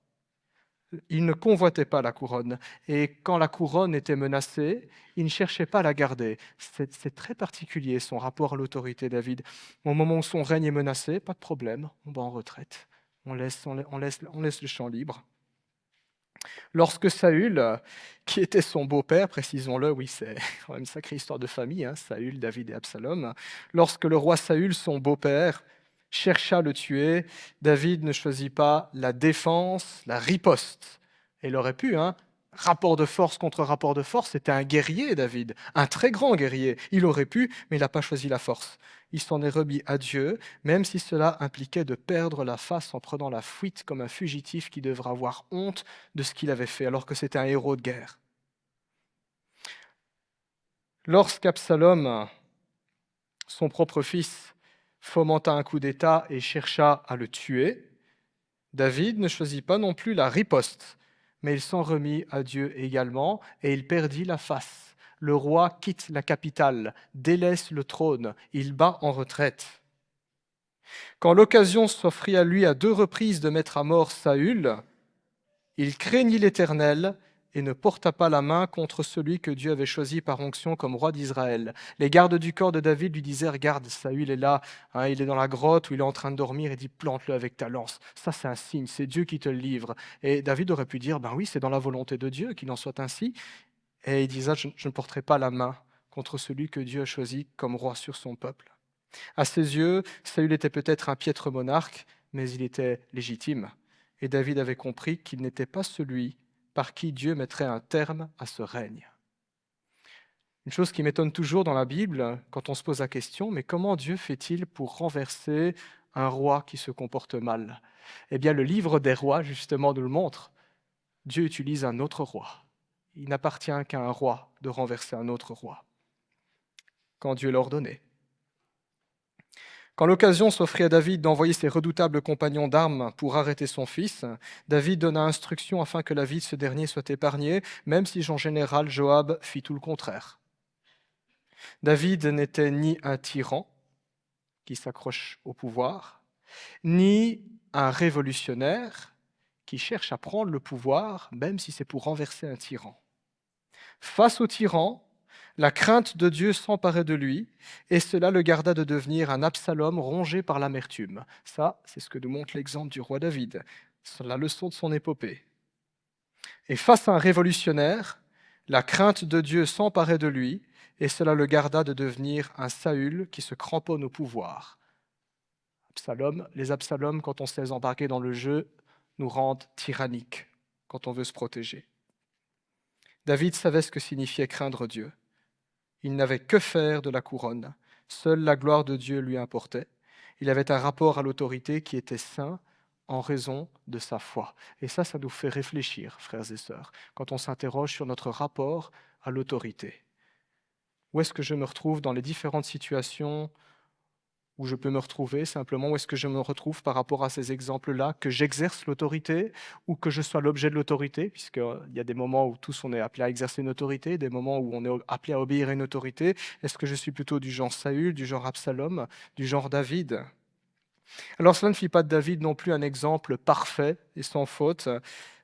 Il ne convoitait pas la couronne. Et quand la couronne était menacée, il ne cherchait pas à la garder. C'est très particulier son rapport à l'autorité, David. Au moment où son règne est menacé, pas de problème, on va en retraite. On laisse le champ libre. Lorsque Saül, qui était son beau-père, précisons-le, oui, c'est quand même une sacrée histoire de famille, hein, Saül, David et Absalom, lorsque le roi Saül, son beau-père, chercha à le tuer, David ne choisit pas la défense, la riposte. Et il aurait pu, hein, rapport de force contre rapport de force, c'était un guerrier, David, un très grand guerrier. Il aurait pu, mais il n'a pas choisi la force. Il s'en est remis à Dieu, même si cela impliquait de perdre la face en prenant la fuite comme un fugitif qui devra avoir honte de ce qu'il avait fait, alors que c'était un héros de guerre. Lorsqu'Absalom, son propre fils, fomenta un coup d'État et chercha à le tuer, David ne choisit pas non plus la riposte, mais il s'en remit à Dieu également, et il perdit la face. Le roi quitte la capitale, délaisse le trône, il bat en retraite. Quand l'occasion s'offrit à lui à 2 reprises de mettre à mort Saül, il craignit l'Éternel et ne porta pas la main contre celui que Dieu avait choisi par onction comme roi d'Israël. Les gardes du corps de David lui disaient « Regarde, Saül est là, hein, il est dans la grotte où il est en train de dormir et dit « Plante-le avec ta lance. » Ça, c'est un signe, c'est Dieu qui te le livre. Et David aurait pu dire « Ben oui, c'est dans la volonté de Dieu qu'il en soit ainsi. » Et il disait « Je ne porterai pas la main contre celui que Dieu a choisi comme roi sur son peuple. » À ses yeux, Saül était peut-être un piètre monarque, mais il était légitime. Et David avait compris qu'il n'était pas celui par qui Dieu mettrait un terme à ce règne. Une chose qui m'étonne toujours dans la Bible, quand on se pose la question, mais comment Dieu fait-il pour renverser un roi qui se comporte mal? Eh bien, le livre des rois, justement, nous le montre. Dieu utilise un autre roi. Il n'appartient qu'à un roi de renverser un autre roi, quand Dieu l'a ordonné. Quand l'occasion s'offrit à David d'envoyer ses redoutables compagnons d'armes pour arrêter son fils, David donna instruction afin que la vie de ce dernier soit épargnée, même si son général Joab fit tout le contraire. David n'était ni un tyran qui s'accroche au pouvoir, ni un révolutionnaire qui cherche à prendre le pouvoir, même si c'est pour renverser un tyran. Face au tyran, la crainte de Dieu s'emparait de lui, et cela le garda de devenir un Absalom rongé par l'amertume. Ça, c'est ce que nous montre l'exemple du roi David, c'est la leçon de son épopée. Et face à un révolutionnaire, la crainte de Dieu s'emparait de lui, et cela le garda de devenir un Saül qui se cramponne au pouvoir. Les Absaloms, quand on se les embarquer dans le jeu, nous rendent tyranniques quand on veut se protéger. David savait ce que signifiait craindre Dieu. Il n'avait que faire de la couronne. Seule la gloire de Dieu lui importait. Il avait un rapport à l'autorité qui était sain en raison de sa foi. Et ça nous fait réfléchir, frères et sœurs, quand on s'interroge sur notre rapport à l'autorité. Où est-ce que je me retrouve dans les différentes situations où je peux me retrouver simplement, où est-ce que je me retrouve par rapport à ces exemples-là, que j'exerce l'autorité ou que je sois l'objet de l'autorité, puisqu'il y a des moments où tous on est appelé à exercer une autorité, des moments où on est appelé à obéir à une autorité. Est-ce que je suis plutôt du genre Saül, du genre Absalom, du genre David ? Alors cela ne fit pas de David non plus un exemple parfait et sans faute.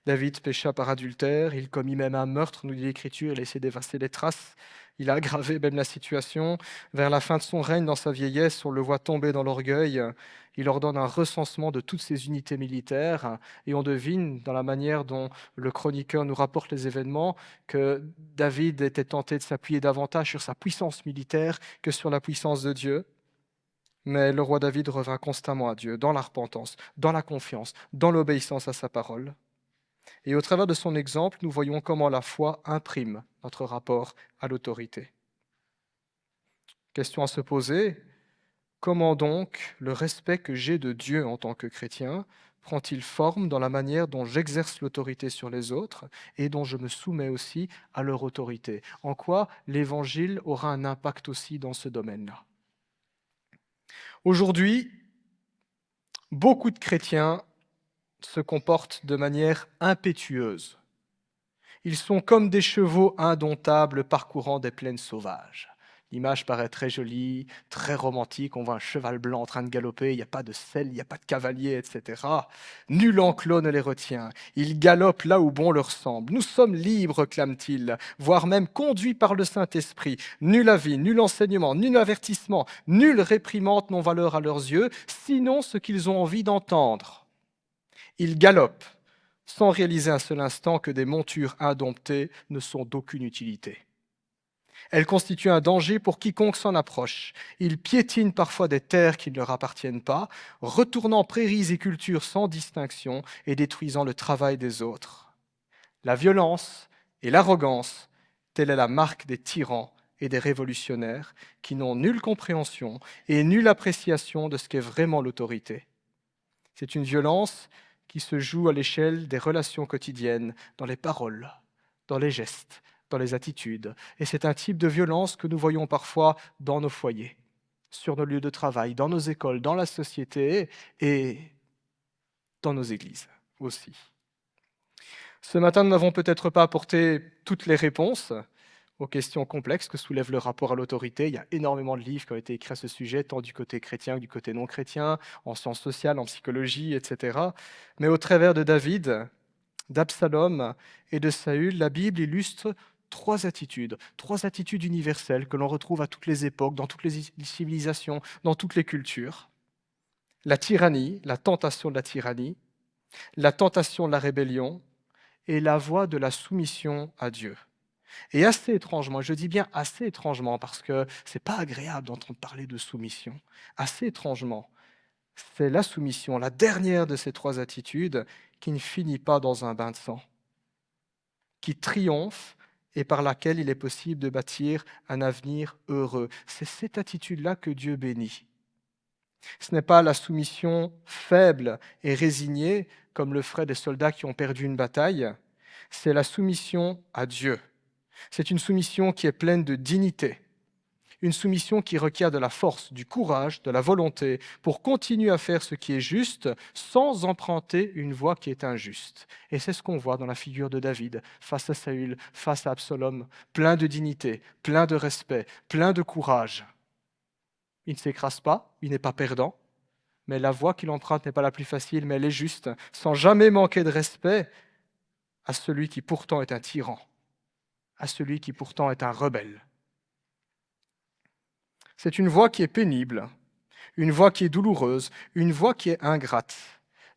David pécha par adultère, il commit même un meurtre, nous dit l'Écriture, il a essayé d'effacer les traces, il a aggravé même la situation. Vers la fin de son règne, dans sa vieillesse, on le voit tomber dans l'orgueil, il ordonne un recensement de toutes ses unités militaires, et on devine, dans la manière dont le chroniqueur nous rapporte les événements, que David était tenté de s'appuyer davantage sur sa puissance militaire que sur la puissance de Dieu. Mais le roi David revint constamment à Dieu, dans la repentance, dans la confiance, dans l'obéissance à sa parole. Et au travers de son exemple, nous voyons comment la foi imprime notre rapport à l'autorité. Question à se poser, comment donc le respect que j'ai de Dieu en tant que chrétien prend-il forme dans la manière dont j'exerce l'autorité sur les autres et dont je me soumets aussi à leur autorité ? En quoi l'Évangile aura un impact aussi dans ce domaine-là ? Aujourd'hui, beaucoup de chrétiens se comportent de manière impétueuse. Ils sont comme des chevaux indomptables parcourant des plaines sauvages. L'image paraît très jolie, très romantique. On voit un cheval blanc en train de galoper, il n'y a pas de selle, il n'y a pas de cavalier, etc. Nul enclos ne les retient. Ils galopent là où bon leur semble. Nous sommes libres, clament-ils, voire même conduits par le Saint-Esprit. Nul avis, nul enseignement, nul avertissement, nulle réprimande n'ont valeur à leurs yeux, sinon ce qu'ils ont envie d'entendre. Ils galopent, sans réaliser un seul instant que des montures indomptées ne sont d'aucune utilité. Elles constituent un danger pour quiconque s'en approche. Ils piétinent parfois des terres qui ne leur appartiennent pas, retournant prairies et cultures sans distinction et détruisant le travail des autres. La violence et l'arrogance, telle est la marque des tyrans et des révolutionnaires qui n'ont nulle compréhension et nulle appréciation de ce qu'est vraiment l'autorité. C'est une violence qui se joue à l'échelle des relations quotidiennes, dans les paroles, dans les gestes, dans les attitudes. Et c'est un type de violence que nous voyons parfois dans nos foyers, sur nos lieux de travail, dans nos écoles, dans la société et dans nos églises aussi. Ce matin, nous n'avons peut-être pas apporté toutes les réponses aux questions complexes que soulève le rapport à l'autorité. Il y a énormément de livres qui ont été écrits à ce sujet, tant du côté chrétien que du côté non chrétien, en sciences sociales, en psychologie, etc. Mais au travers de David, d'Absalom et de Saül, la Bible illustre trois attitudes universelles que l'on retrouve à toutes les époques, dans toutes les civilisations, dans toutes les cultures. La tyrannie, la tentation de la tyrannie, la tentation de la rébellion et la voie de la soumission à Dieu. Et assez étrangement, je dis bien assez étrangement parce que c'est pas agréable d'entendre parler de soumission, assez étrangement, c'est la soumission, la dernière de ces trois attitudes qui ne finit pas dans un bain de sang, qui triomphe et par laquelle il est possible de bâtir un avenir heureux. C'est cette attitude-là que Dieu bénit. Ce n'est pas la soumission faible et résignée, comme le feraient des soldats qui ont perdu une bataille, c'est la soumission à Dieu. C'est une soumission qui est pleine de dignité, une soumission qui requiert de la force, du courage, de la volonté pour continuer à faire ce qui est juste sans emprunter une voie qui est injuste. Et c'est ce qu'on voit dans la figure de David face à Saül, face à Absalom, plein de dignité, plein de respect, plein de courage. Il ne s'écrase pas, il n'est pas perdant, mais la voie qu'il emprunte n'est pas la plus facile, mais elle est juste, sans jamais manquer de respect à celui qui pourtant est un tyran, à celui qui pourtant est un rebelle. C'est une voie qui est pénible, une voie qui est douloureuse, une voie qui est ingrate.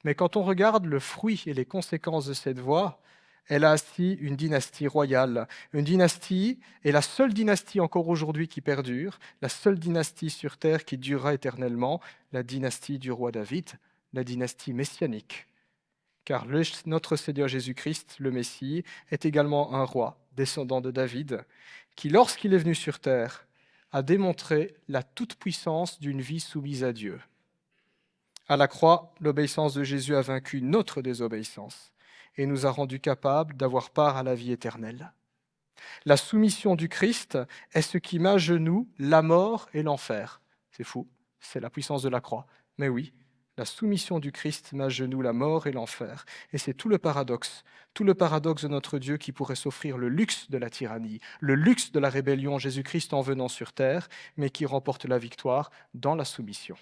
Mais quand on regarde le fruit et les conséquences de cette voie, elle a assis une dynastie royale. Une dynastie est la seule dynastie encore aujourd'hui qui perdure, la seule dynastie sur terre qui durera éternellement, la dynastie du roi David, la dynastie messianique, car notre Seigneur Jésus-Christ, le Messie, est également un roi, descendant de David, qui, lorsqu'il est venu sur terre, a démontré la toute-puissance d'une vie soumise à Dieu. À la croix, l'obéissance de Jésus a vaincu notre désobéissance et nous a rendus capables d'avoir part à la vie éternelle. La soumission du Christ est ce qui met à genoux la mort et l'enfer. C'est fou, c'est la puissance de la croix. Mais oui, la soumission du Christ met à genoux la mort et l'enfer. Et c'est tout le paradoxe de notre Dieu qui pourrait s'offrir le luxe de la tyrannie, le luxe de la rébellion, Jésus-Christ en venant sur terre, mais qui remporte la victoire dans la soumission.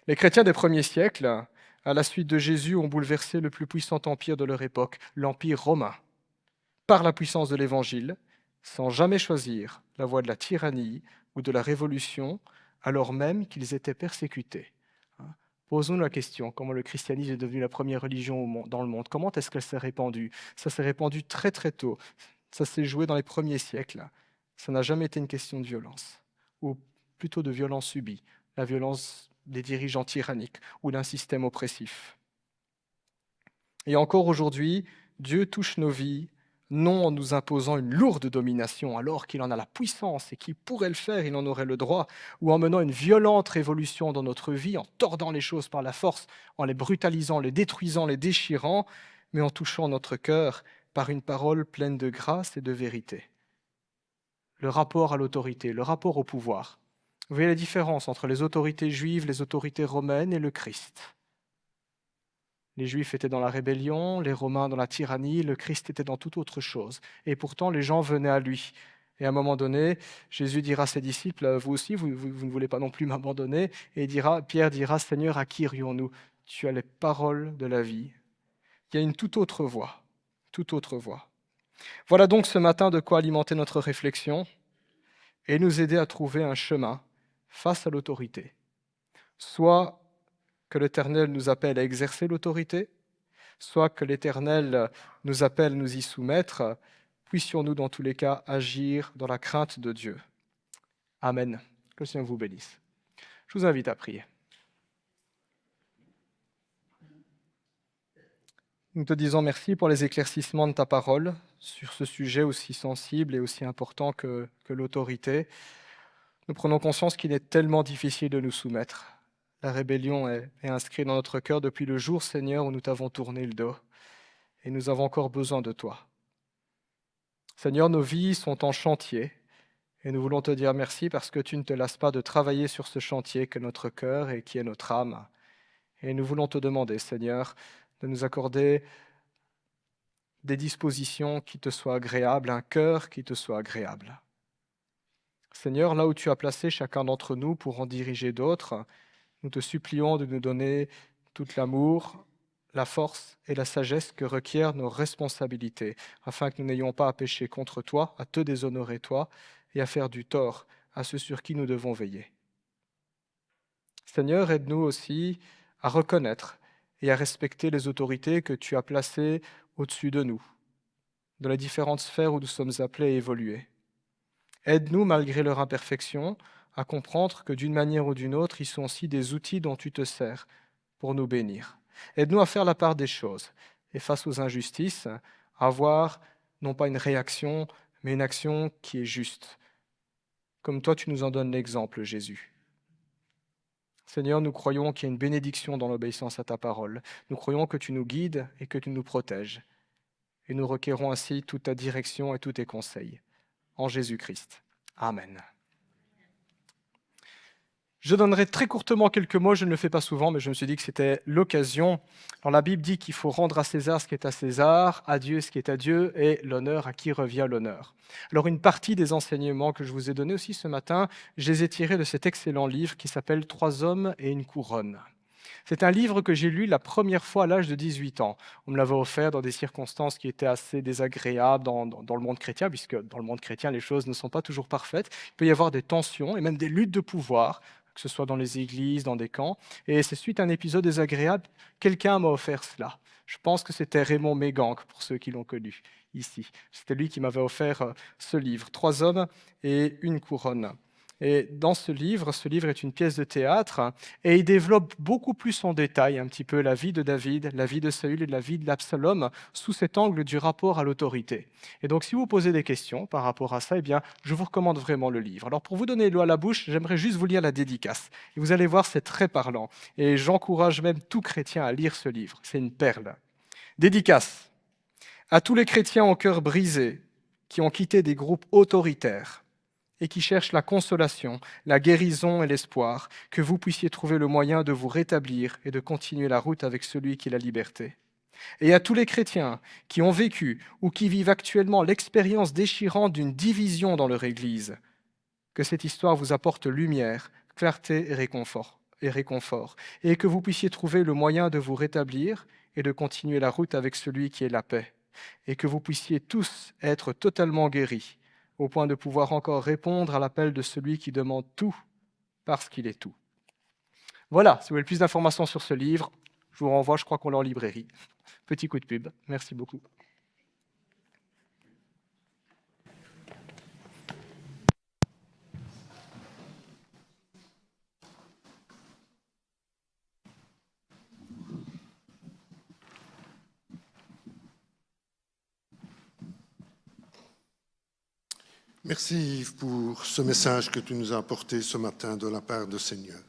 Les chrétiens des premiers siècles, à la suite de Jésus, ont bouleversé le plus puissant empire de leur époque, l'Empire romain, par la puissance de l'Évangile, sans jamais choisir la voie de la tyrannie ou de la révolution, alors même qu'ils étaient persécutés. Posons-nous la question, comment le christianisme est devenu la première religion dans le monde? Comment est-ce qu'elle s'est répandue? Ça s'est répandu très très tôt. Ça s'est joué dans les premiers siècles. Ça n'a jamais été une question de violence, ou plutôt de violence subie, la violence des dirigeants tyranniques ou d'un système oppressif. Et encore aujourd'hui, Dieu touche nos vies, non en nous imposant une lourde domination alors qu'il en a la puissance et qu'il pourrait le faire, il en aurait le droit, ou en menant une violente révolution dans notre vie, en tordant les choses par la force, en les brutalisant, les détruisant, les déchirant, mais en touchant notre cœur par une parole pleine de grâce et de vérité. Le rapport à l'autorité, le rapport au pouvoir. Vous voyez la différence entre les autorités juives, les autorités romaines et le Christ. Les Juifs étaient dans la rébellion, les Romains dans la tyrannie, le Christ était dans toute autre chose. Et pourtant, les gens venaient à lui. Et à un moment donné, Jésus dira à ses disciples, « Vous aussi, vous ne voulez pas non plus m'abandonner ?» Et Pierre dira, « Seigneur, à qui irions-nous ? Tu as les paroles de la vie. » Il y a une toute autre voie, toute autre voie. Voilà donc ce matin de quoi alimenter notre réflexion et nous aider à trouver un chemin face à l'autorité. Soit que l'Éternel nous appelle à exercer l'autorité, soit que l'Éternel nous appelle à nous y soumettre, puissions-nous dans tous les cas agir dans la crainte de Dieu. Amen. Que le Seigneur vous bénisse. Je vous invite à prier. Nous te disons merci pour les éclaircissements de ta parole sur ce sujet aussi sensible et aussi important que l'autorité. Nous prenons conscience qu'il est tellement difficile de nous soumettre. La rébellion est inscrite dans notre cœur depuis le jour, Seigneur, où nous t'avons tourné le dos. Et nous avons encore besoin de toi. Seigneur, nos vies sont en chantier. Et nous voulons te dire merci parce que tu ne te lasses pas de travailler sur ce chantier que notre cœur et qui est notre âme. Et nous voulons te demander, Seigneur, de nous accorder des dispositions qui te soient agréables, un cœur qui te soit agréable. Seigneur, là où tu as placé chacun d'entre nous pour en diriger d'autres, nous te supplions de nous donner tout l'amour, la force et la sagesse que requièrent nos responsabilités, afin que nous n'ayons pas à pécher contre toi, à te déshonorer toi, et à faire du tort à ceux sur qui nous devons veiller. Seigneur, aide-nous aussi à reconnaître et à respecter les autorités que tu as placées au-dessus de nous, dans les différentes sphères où nous sommes appelés à évoluer. Aide-nous, malgré leur imperfection, à comprendre que d'une manière ou d'une autre, ils sont aussi des outils dont tu te sers pour nous bénir. Aide-nous à faire la part des choses et face aux injustices, à avoir non pas une réaction, mais une action qui est juste. Comme toi, tu nous en donnes l'exemple, Jésus. Seigneur, nous croyons qu'il y a une bénédiction dans l'obéissance à ta parole. Nous croyons que tu nous guides et que tu nous protèges. Et nous requérons ainsi toute ta direction et tous tes conseils. En Jésus-Christ. Amen. Je donnerai très courtement quelques mots, je ne le fais pas souvent, mais je me suis dit que c'était l'occasion. Alors, la Bible dit qu'il faut rendre à César ce qui est à César, à Dieu ce qui est à Dieu, et l'honneur à qui revient l'honneur. Alors, une partie des enseignements que je vous ai donnés aussi ce matin, je les ai tirés de cet excellent livre qui s'appelle « 3 hommes et une couronne ». C'est un livre que j'ai lu la première fois à l'âge de 18 ans. On me l'avait offert dans des circonstances qui étaient assez désagréables dans le monde chrétien, puisque dans le monde chrétien, les choses ne sont pas toujours parfaites. Il peut y avoir des tensions et même des luttes de pouvoir, que ce soit dans les églises, dans des camps. Et c'est suite à un épisode désagréable, quelqu'un m'a offert cela. Je pense que c'était Raymond Méganc, pour ceux qui l'ont connu ici. C'était lui qui m'avait offert ce livre, « 3 hommes et une couronne ». Et dans ce livre est une pièce de théâtre et il développe beaucoup plus en détail un petit peu la vie de David, la vie de Saül et la vie de l'Absalom sous cet angle du rapport à l'autorité. Et donc si vous posez des questions par rapport à ça, eh bien, je vous recommande vraiment le livre. Alors pour vous donner l'eau à la bouche, j'aimerais juste vous lire la dédicace. Et vous allez voir, c'est très parlant. Et j'encourage même tout chrétien à lire ce livre. C'est une perle. Dédicace à tous les chrétiens au cœur brisé qui ont quitté des groupes autoritaires et qui cherchent la consolation, la guérison et l'espoir, que vous puissiez trouver le moyen de vous rétablir et de continuer la route avec celui qui est la liberté. Et à tous les chrétiens qui ont vécu ou qui vivent actuellement l'expérience déchirante d'une division dans leur Église, que cette histoire vous apporte lumière, clarté et réconfort, et que vous puissiez trouver le moyen de vous rétablir et de continuer la route avec celui qui est la paix, et que vous puissiez tous être totalement guéris, au point de pouvoir encore répondre à l'appel de celui qui demande tout parce qu'il est tout. Voilà, si vous voulez plus d'informations sur ce livre, je vous renvoie, je crois qu'on l'a en librairie. Petit coup de pub, merci beaucoup. Merci Yves pour ce message que tu nous as apporté ce matin de la part du Seigneur.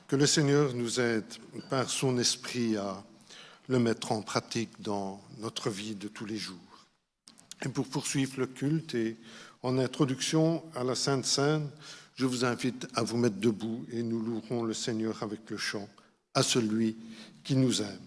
Que le Seigneur nous aide par son esprit à le mettre en pratique dans notre vie de tous les jours. Et pour poursuivre le culte et en introduction à la Sainte Seine, je vous invite à vous mettre debout et nous louerons le Seigneur avec le chant à celui qui nous aime.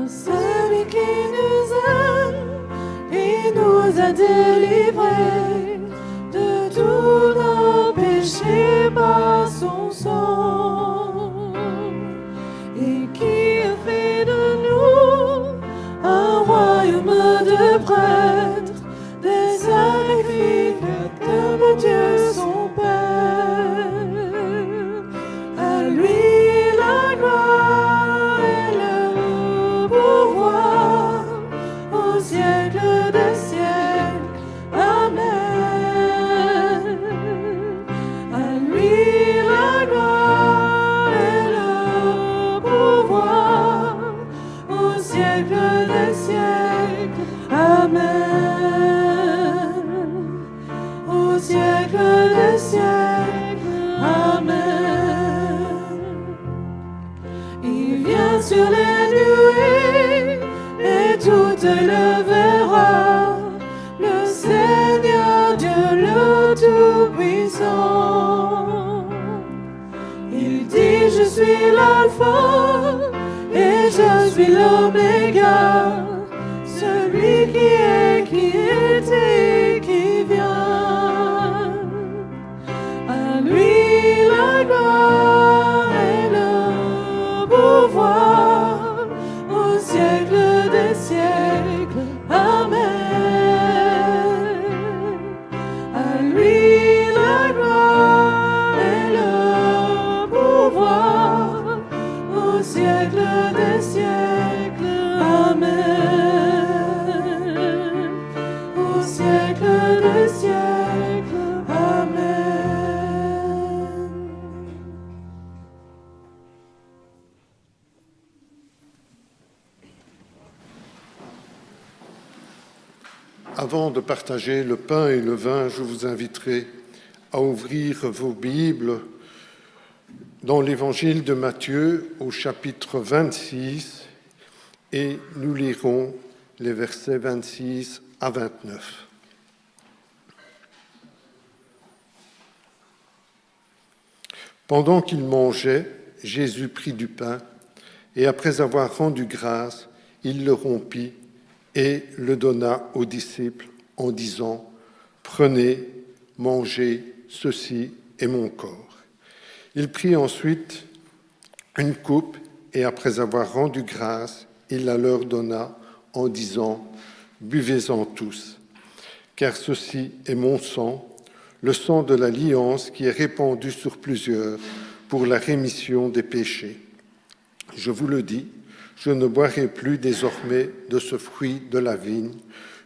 Celui qui nous aime et nous a délivrés de tous nos péchés par son sang, et qui a fait de nous un royaume de prêtres, des sacrificateurs de Dieu son Père. À lui la gloire et le pouvoir au siècle des siècles. Amen. À lui la gloire et le pouvoir au siècle des siècles. Amen. Au siècle des siècles. Amen. Il vient sur les nuées et tout œil le verra, le Seigneur Dieu le Tout-Puissant. Il dit: je suis l'alpha et je suis l'oméga, celui qui est, qui était, qui vient. À lui la gloire et le pouvoir au siècle des siècles. Amen. À lui la gloire et le pouvoir au siècle des siècles. Amen. Au siècle des siècles. Amen. Avant de partager le pain et le vin, je vous inviterai à ouvrir vos Bibles dans l'Évangile de Matthieu au chapitre 26 et nous lirons les versets 26 à 29. Pendant qu'il mangeait, Jésus prit du pain et après avoir rendu grâce, il le rompit et le donna aux disciples en disant: « Prenez, mangez, ceci est mon corps. » Il prit ensuite une coupe et après avoir rendu grâce, il la leur donna en disant « Buvez-en tous, car ceci est mon sang, le sang de l'alliance qui est répandu sur plusieurs pour la rémission des péchés. Je vous le dis, je ne boirai plus désormais de ce fruit de la vigne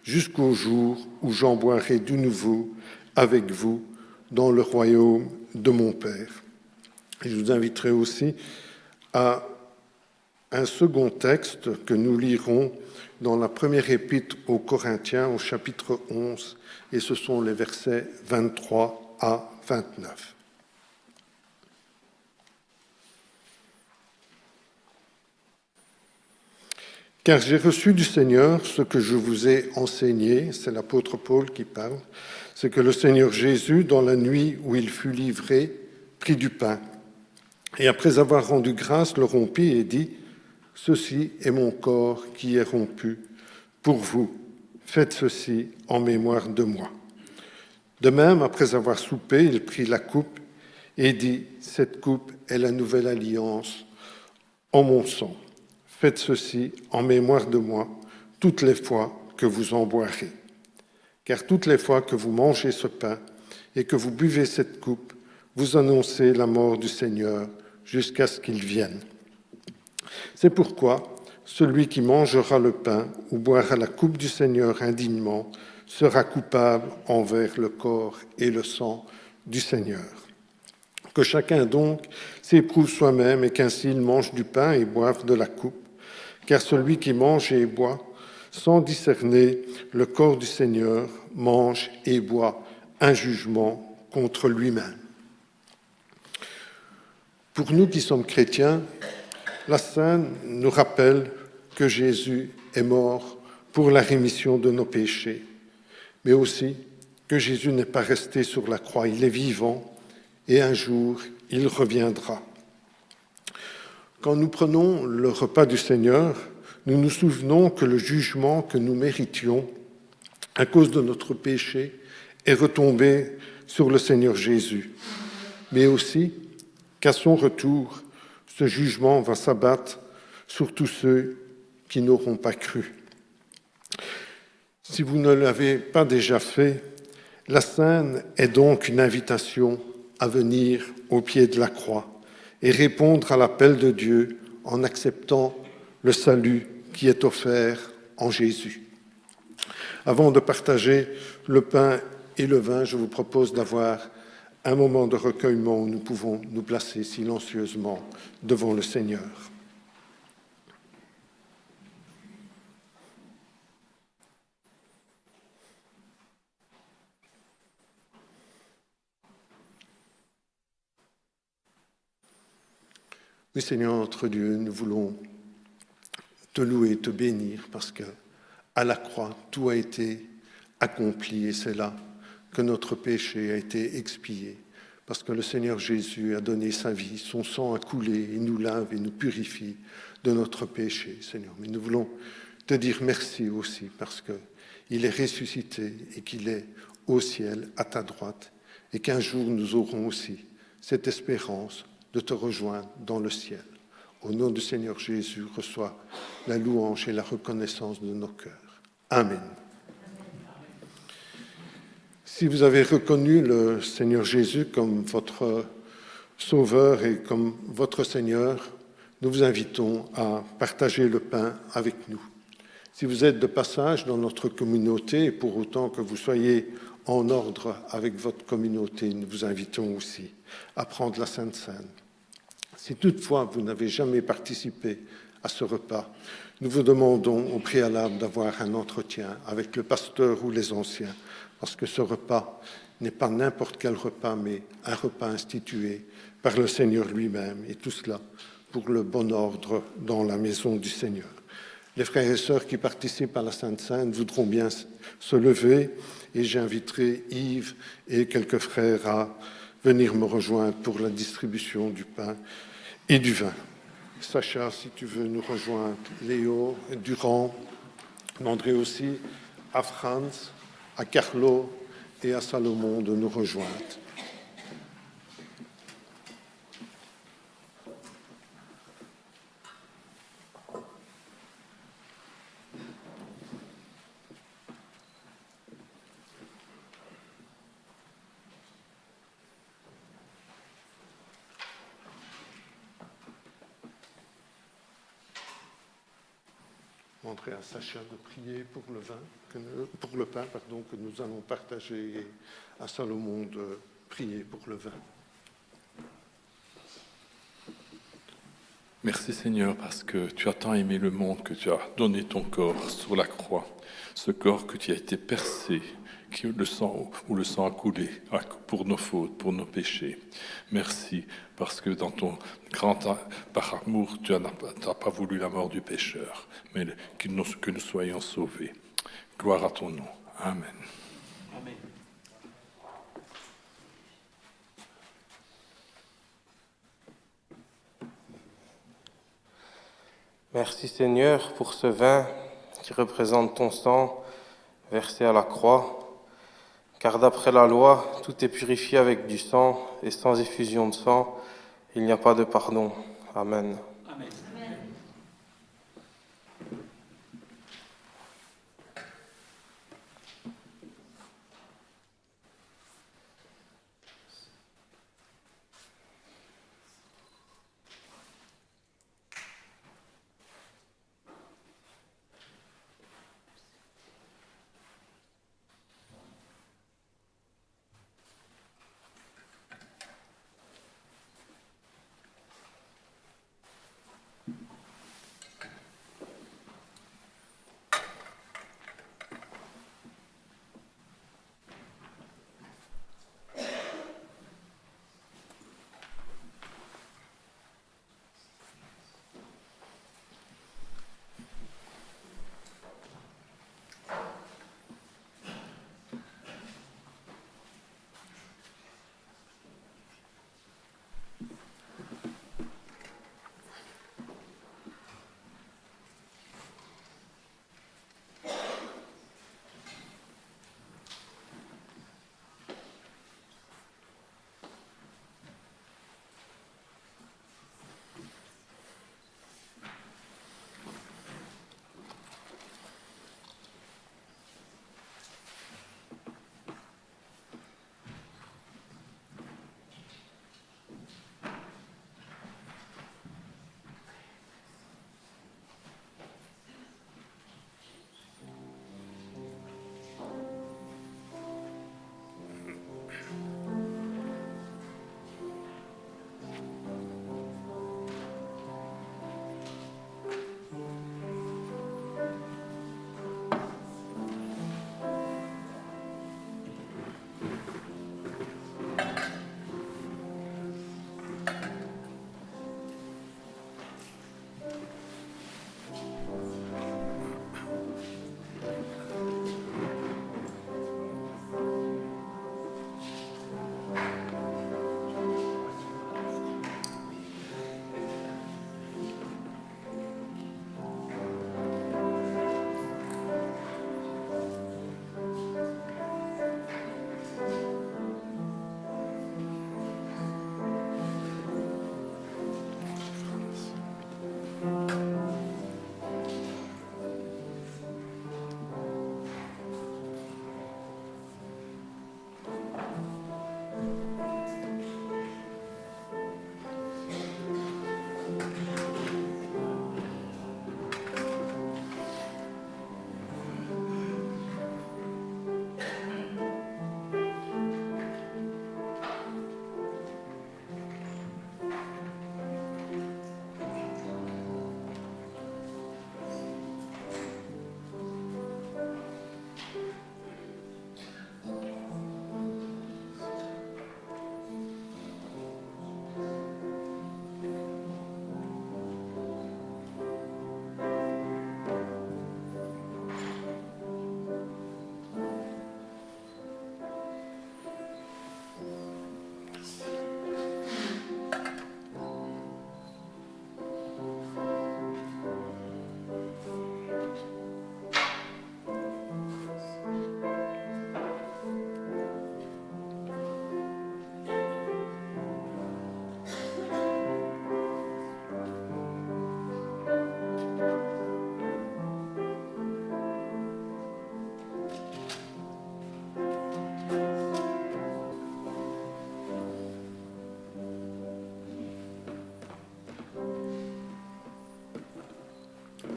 jusqu'au jour où j'en boirai de nouveau avec vous dans le royaume de mon Père. » Et je vous inviterai aussi à un second texte que nous lirons dans la première épître aux Corinthiens au chapitre 11, et ce sont les versets 23 à 29. Car j'ai reçu du Seigneur ce que je vous ai enseigné, c'est l'apôtre Paul qui parle, c'est que le Seigneur Jésus, dans la nuit où il fut livré, prit du pain, et après avoir rendu grâce, le rompit et dit « Ceci est mon corps qui est rompu pour vous. Faites ceci en mémoire de moi. » De même, après avoir soupé, il prit la coupe et dit « Cette coupe est la nouvelle alliance en mon sang. Faites ceci en mémoire de moi toutes les fois que vous en boirez. Car toutes les fois que vous mangez ce pain et que vous buvez cette coupe, vous annoncez la mort du Seigneur jusqu'à ce qu'il vienne. C'est pourquoi celui qui mangera le pain ou boira la coupe du Seigneur indignement sera coupable envers le corps et le sang du Seigneur. Que chacun donc s'éprouve soi-même et qu'ainsi il mange du pain et boive de la coupe. Car celui qui mange et boit sans discerner le corps du Seigneur mange et boit un jugement contre lui-même. Pour nous qui sommes chrétiens, la scène nous rappelle que Jésus est mort pour la rémission de nos péchés, mais aussi que Jésus n'est pas resté sur la croix, il est vivant et un jour il reviendra. Quand nous prenons le repas du Seigneur, nous nous souvenons que le jugement que nous méritions à cause de notre péché est retombé sur le Seigneur Jésus, mais aussi qu'à son retour, ce jugement va s'abattre sur tous ceux qui n'auront pas cru. Si vous ne l'avez pas déjà fait, la scène est donc une invitation à venir au pied de la croix et répondre à l'appel de Dieu en acceptant le salut qui est offert en Jésus. Avant de partager le pain et le vin, je vous propose d'avoir un moment de recueillement où nous pouvons nous placer silencieusement devant le Seigneur. Oui, Seigneur notre Dieu, nous voulons te louer, te bénir, parce que à la croix, tout a été accompli et c'est là que notre péché a été expié, parce que le Seigneur Jésus a donné sa vie, son sang a coulé, il nous lave et nous purifie de notre péché, Seigneur. Mais nous voulons te dire merci aussi, parce qu'il est ressuscité et qu'il est au ciel, à ta droite, et qu'un jour nous aurons aussi cette espérance de te rejoindre dans le ciel. Au nom du Seigneur Jésus, reçois la louange et la reconnaissance de nos cœurs. Amen. Si vous avez reconnu le Seigneur Jésus comme votre Sauveur et comme votre Seigneur, nous vous invitons à partager le pain avec nous. Si vous êtes de passage dans notre communauté, et pour autant que vous soyez en ordre avec votre communauté, nous vous invitons aussi à prendre la Sainte Seine. Si toutefois vous n'avez jamais participé à ce repas, nous vous demandons au préalable d'avoir un entretien avec le pasteur ou les anciens, parce que ce repas n'est pas n'importe quel repas, mais un repas institué par le Seigneur lui-même, et tout cela pour le bon ordre dans la maison du Seigneur. Les frères et sœurs qui participent à la Sainte Seine voudront bien se lever, et j'inviterai Yves et quelques frères à venir me rejoindre pour la distribution du pain et du vin. Sacha, si tu veux nous rejoindre, Léo, Durand, demanderai aussi à Franz, à Carlo et à Salomon de nous rejoindre. demanderai à Sacha de prier pour le pour le pain que nous allons partager, et à Salomon de prier pour le vin. Merci Seigneur parce que tu as tant aimé le monde que tu as donné ton corps sur la croix, ce corps que tu as été percé, où le sang a coulé pour nos fautes, pour nos péchés. Merci parce que dans ton par amour, tu n'as pas voulu la mort du pécheur, mais que nous soyons sauvés. Gloire à ton nom. Amen. Amen. Merci Seigneur pour ce vin qui représente ton sang versé à la croix, car d'après la loi, tout est purifié avec du sang, et sans effusion de sang, il n'y a pas de pardon. Amen. Amen.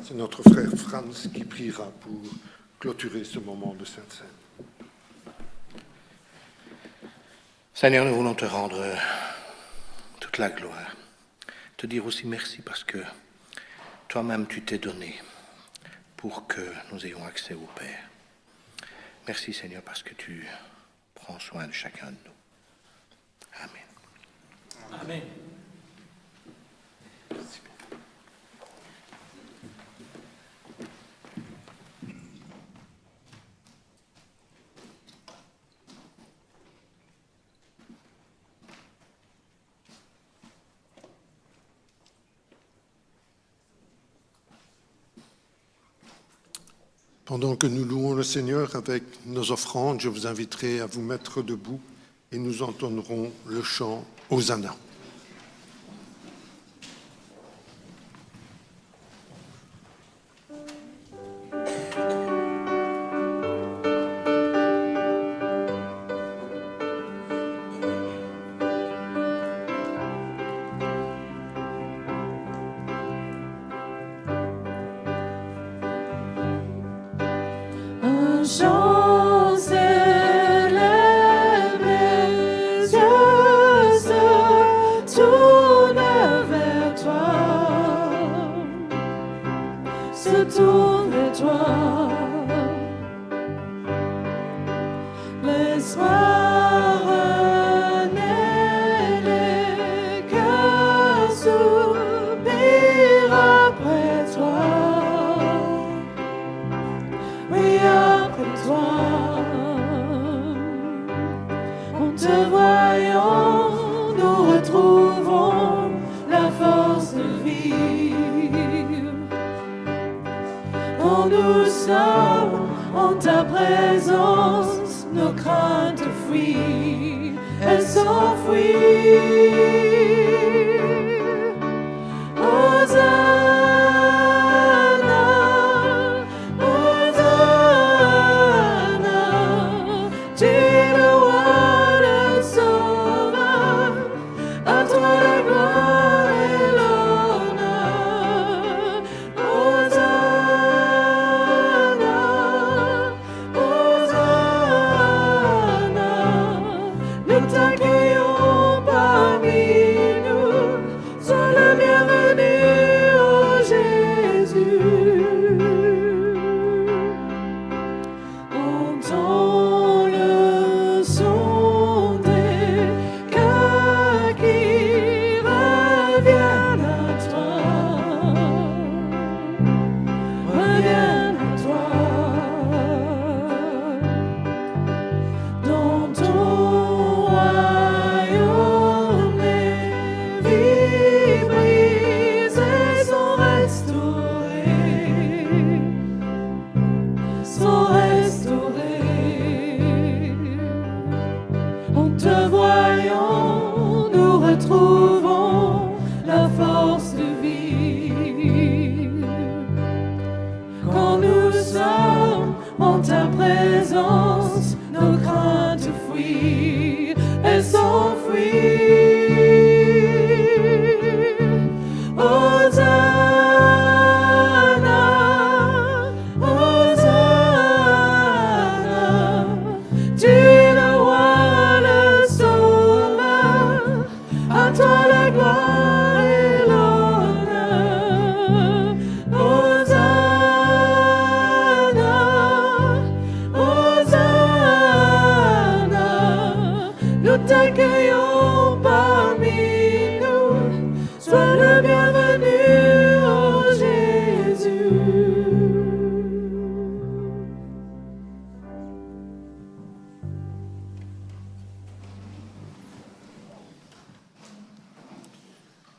C'est notre frère Franz qui priera pour clôturer ce moment de Sainte Seine. Seigneur, nous voulons te rendre toute la gloire. Te dire aussi merci parce que toi-même tu t'es donné pour que nous ayons accès au Père. Merci Seigneur parce que tu prends soin de chacun de nous. Amen. Amen. Pendant que nous louons le Seigneur avec nos offrandes, je vous inviterai à vous mettre debout et nous entonnerons le chant Hosanna. Un chant s'élève, mes yeux se tournent vers toi, se tournent vers toi. Laisse-moi renaître, les cœurs soupirent après toi. Oui, après toi, en te voyant, nous retrouvons la force de vivre. Quand nous sommes en ta présence, nos craintes fuient, elles s'enfuient.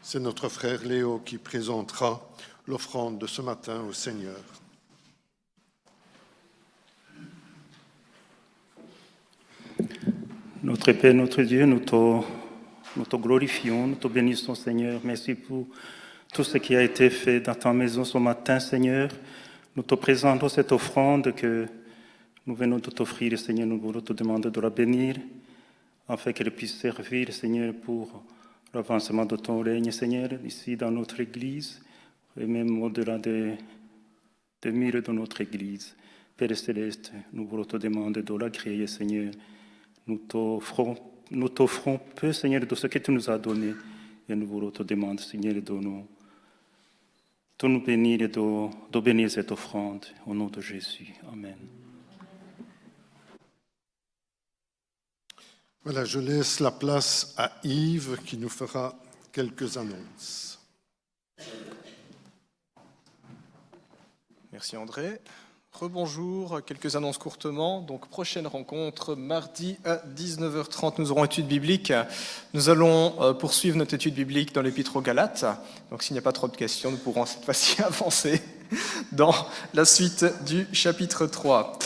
C'est notre frère Léo qui présentera l'offrande de ce matin au Seigneur. Notre Père, notre Dieu, nous te glorifions, nous te bénissons, Seigneur. Merci pour tout ce qui a été fait dans ta maison ce matin, Seigneur. Nous te présentons cette offrande que nous venons de t'offrir, Seigneur. Nous voulons te demander de la bénir, afin qu'elle puisse servir, Seigneur, pour l'avancement de ton règne, Seigneur, ici dans notre Église, et même au-delà de de murs de notre Église. Père céleste, nous voulons te demander de l'agréer, Seigneur. Nous t'offrons peu, Seigneur, de ce que tu nous as donné. Et nous voulons te demander, Seigneur, de nous bénir et de bénir cette offrande. Au nom de Jésus. Amen. Voilà, je laisse la place à Yves qui nous fera quelques annonces. Merci André. Rebonjour, quelques annonces courtement. Donc, prochaine rencontre, mardi à 19h30, nous aurons étude biblique. Nous allons poursuivre notre étude biblique dans l'Épître aux Galates. Donc, s'il n'y a pas trop de questions, nous pourrons cette fois-ci avancer dans la suite du chapitre 3.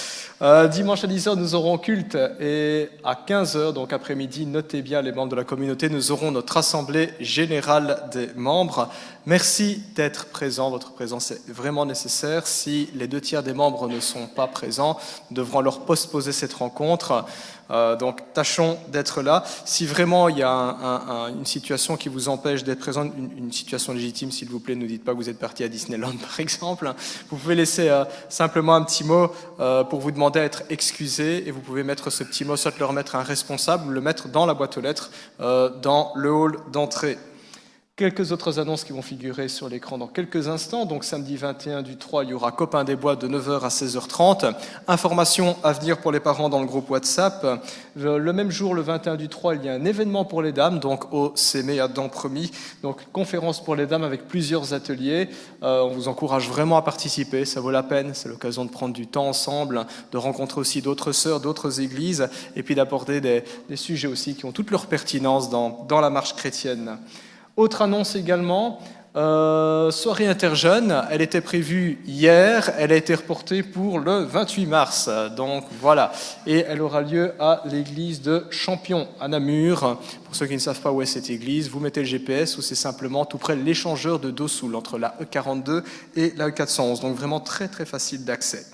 Dimanche à 10h, nous aurons culte et à 15h, donc après-midi, notez bien les membres de la communauté, nous aurons notre assemblée générale des membres. Merci d'être présents, votre présence est vraiment nécessaire. Si les 2/3 des membres ne sont pas présents, nous devrons leur postposer cette rencontre. Donc tâchons d'être là. Si vraiment il y a une situation qui vous empêche d'être présent, une situation légitime, s'il vous plaît, ne dites pas que vous êtes parti à Disneyland par exemple. Vous pouvez laisser simplement un petit mot pour vous demander à être excusé et vous pouvez mettre ce petit mot, soit le remettre à un responsable ou le mettre dans la boîte aux lettres dans le hall d'entrée. Quelques autres annonces qui vont figurer sur l'écran dans quelques instants. Donc samedi 21 du 3, il y aura Copain des Bois de 9h à 16h30. Informations à venir pour les parents dans le groupe WhatsApp. Le même jour, le 21 du 3, il y a un événement pour les dames, donc au CEME à Dampremy. Donc conférence pour les dames avec plusieurs ateliers. On vous encourage vraiment à participer, ça vaut la peine. C'est l'occasion de prendre du temps ensemble, de rencontrer aussi d'autres sœurs, d'autres églises, et puis d'aborder des sujets aussi qui ont toute leur pertinence dans la marche chrétienne. Autre annonce également, soirée interjeune, elle était prévue hier, elle a été reportée pour le 28 mars, donc voilà, et elle aura lieu à l'église de Champion à Namur. Pour ceux qui ne savent pas où est cette église, vous mettez le GPS ou c'est simplement tout près de l'échangeur de Dossoul, entre la E42 et la E411, donc vraiment très très facile d'accès.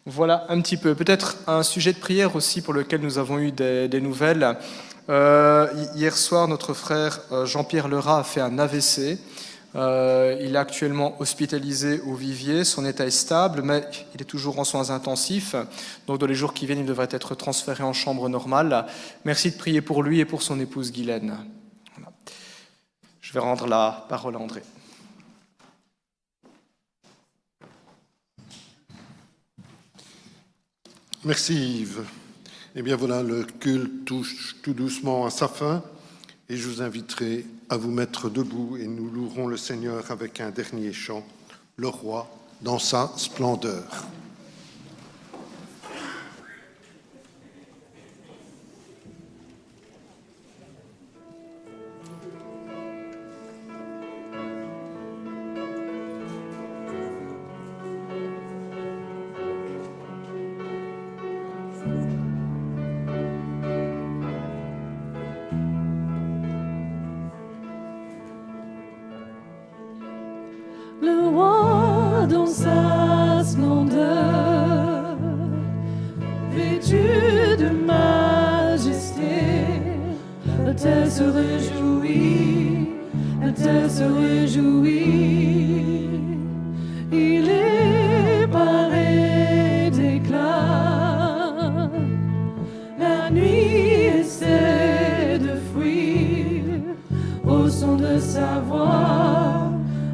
Voilà un petit peu, peut-être un sujet de prière aussi pour lequel nous avons eu des nouvelles. Hier soir, notre frère Jean-Pierre Lerat a fait un AVC. Il est actuellement hospitalisé au Vivier. Son état est stable, mais il est toujours en soins intensifs. Donc, dans les jours qui viennent, il devrait être transféré en chambre normale. Merci de prier pour lui et pour son épouse Guylaine. Voilà. Je vais rendre la parole à André. Merci Yves. Eh bien voilà, le culte touche tout doucement à sa fin et je vous inviterai à vous mettre debout et nous louerons le Seigneur avec un dernier chant, le Roi dans sa splendeur. Le roi dans sa splendeur, vêtu de majesté, la terre se réjouit, la terre se réjouit. Il est paré d'éclat, la nuit essaie de fuir au son de sa voix.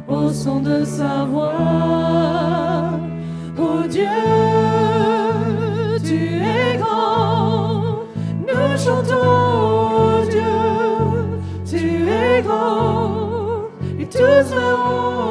Au son de sa voix, ô Dieu, tu es grand, nous chantons, ô Dieu, tu es grand, et tous verront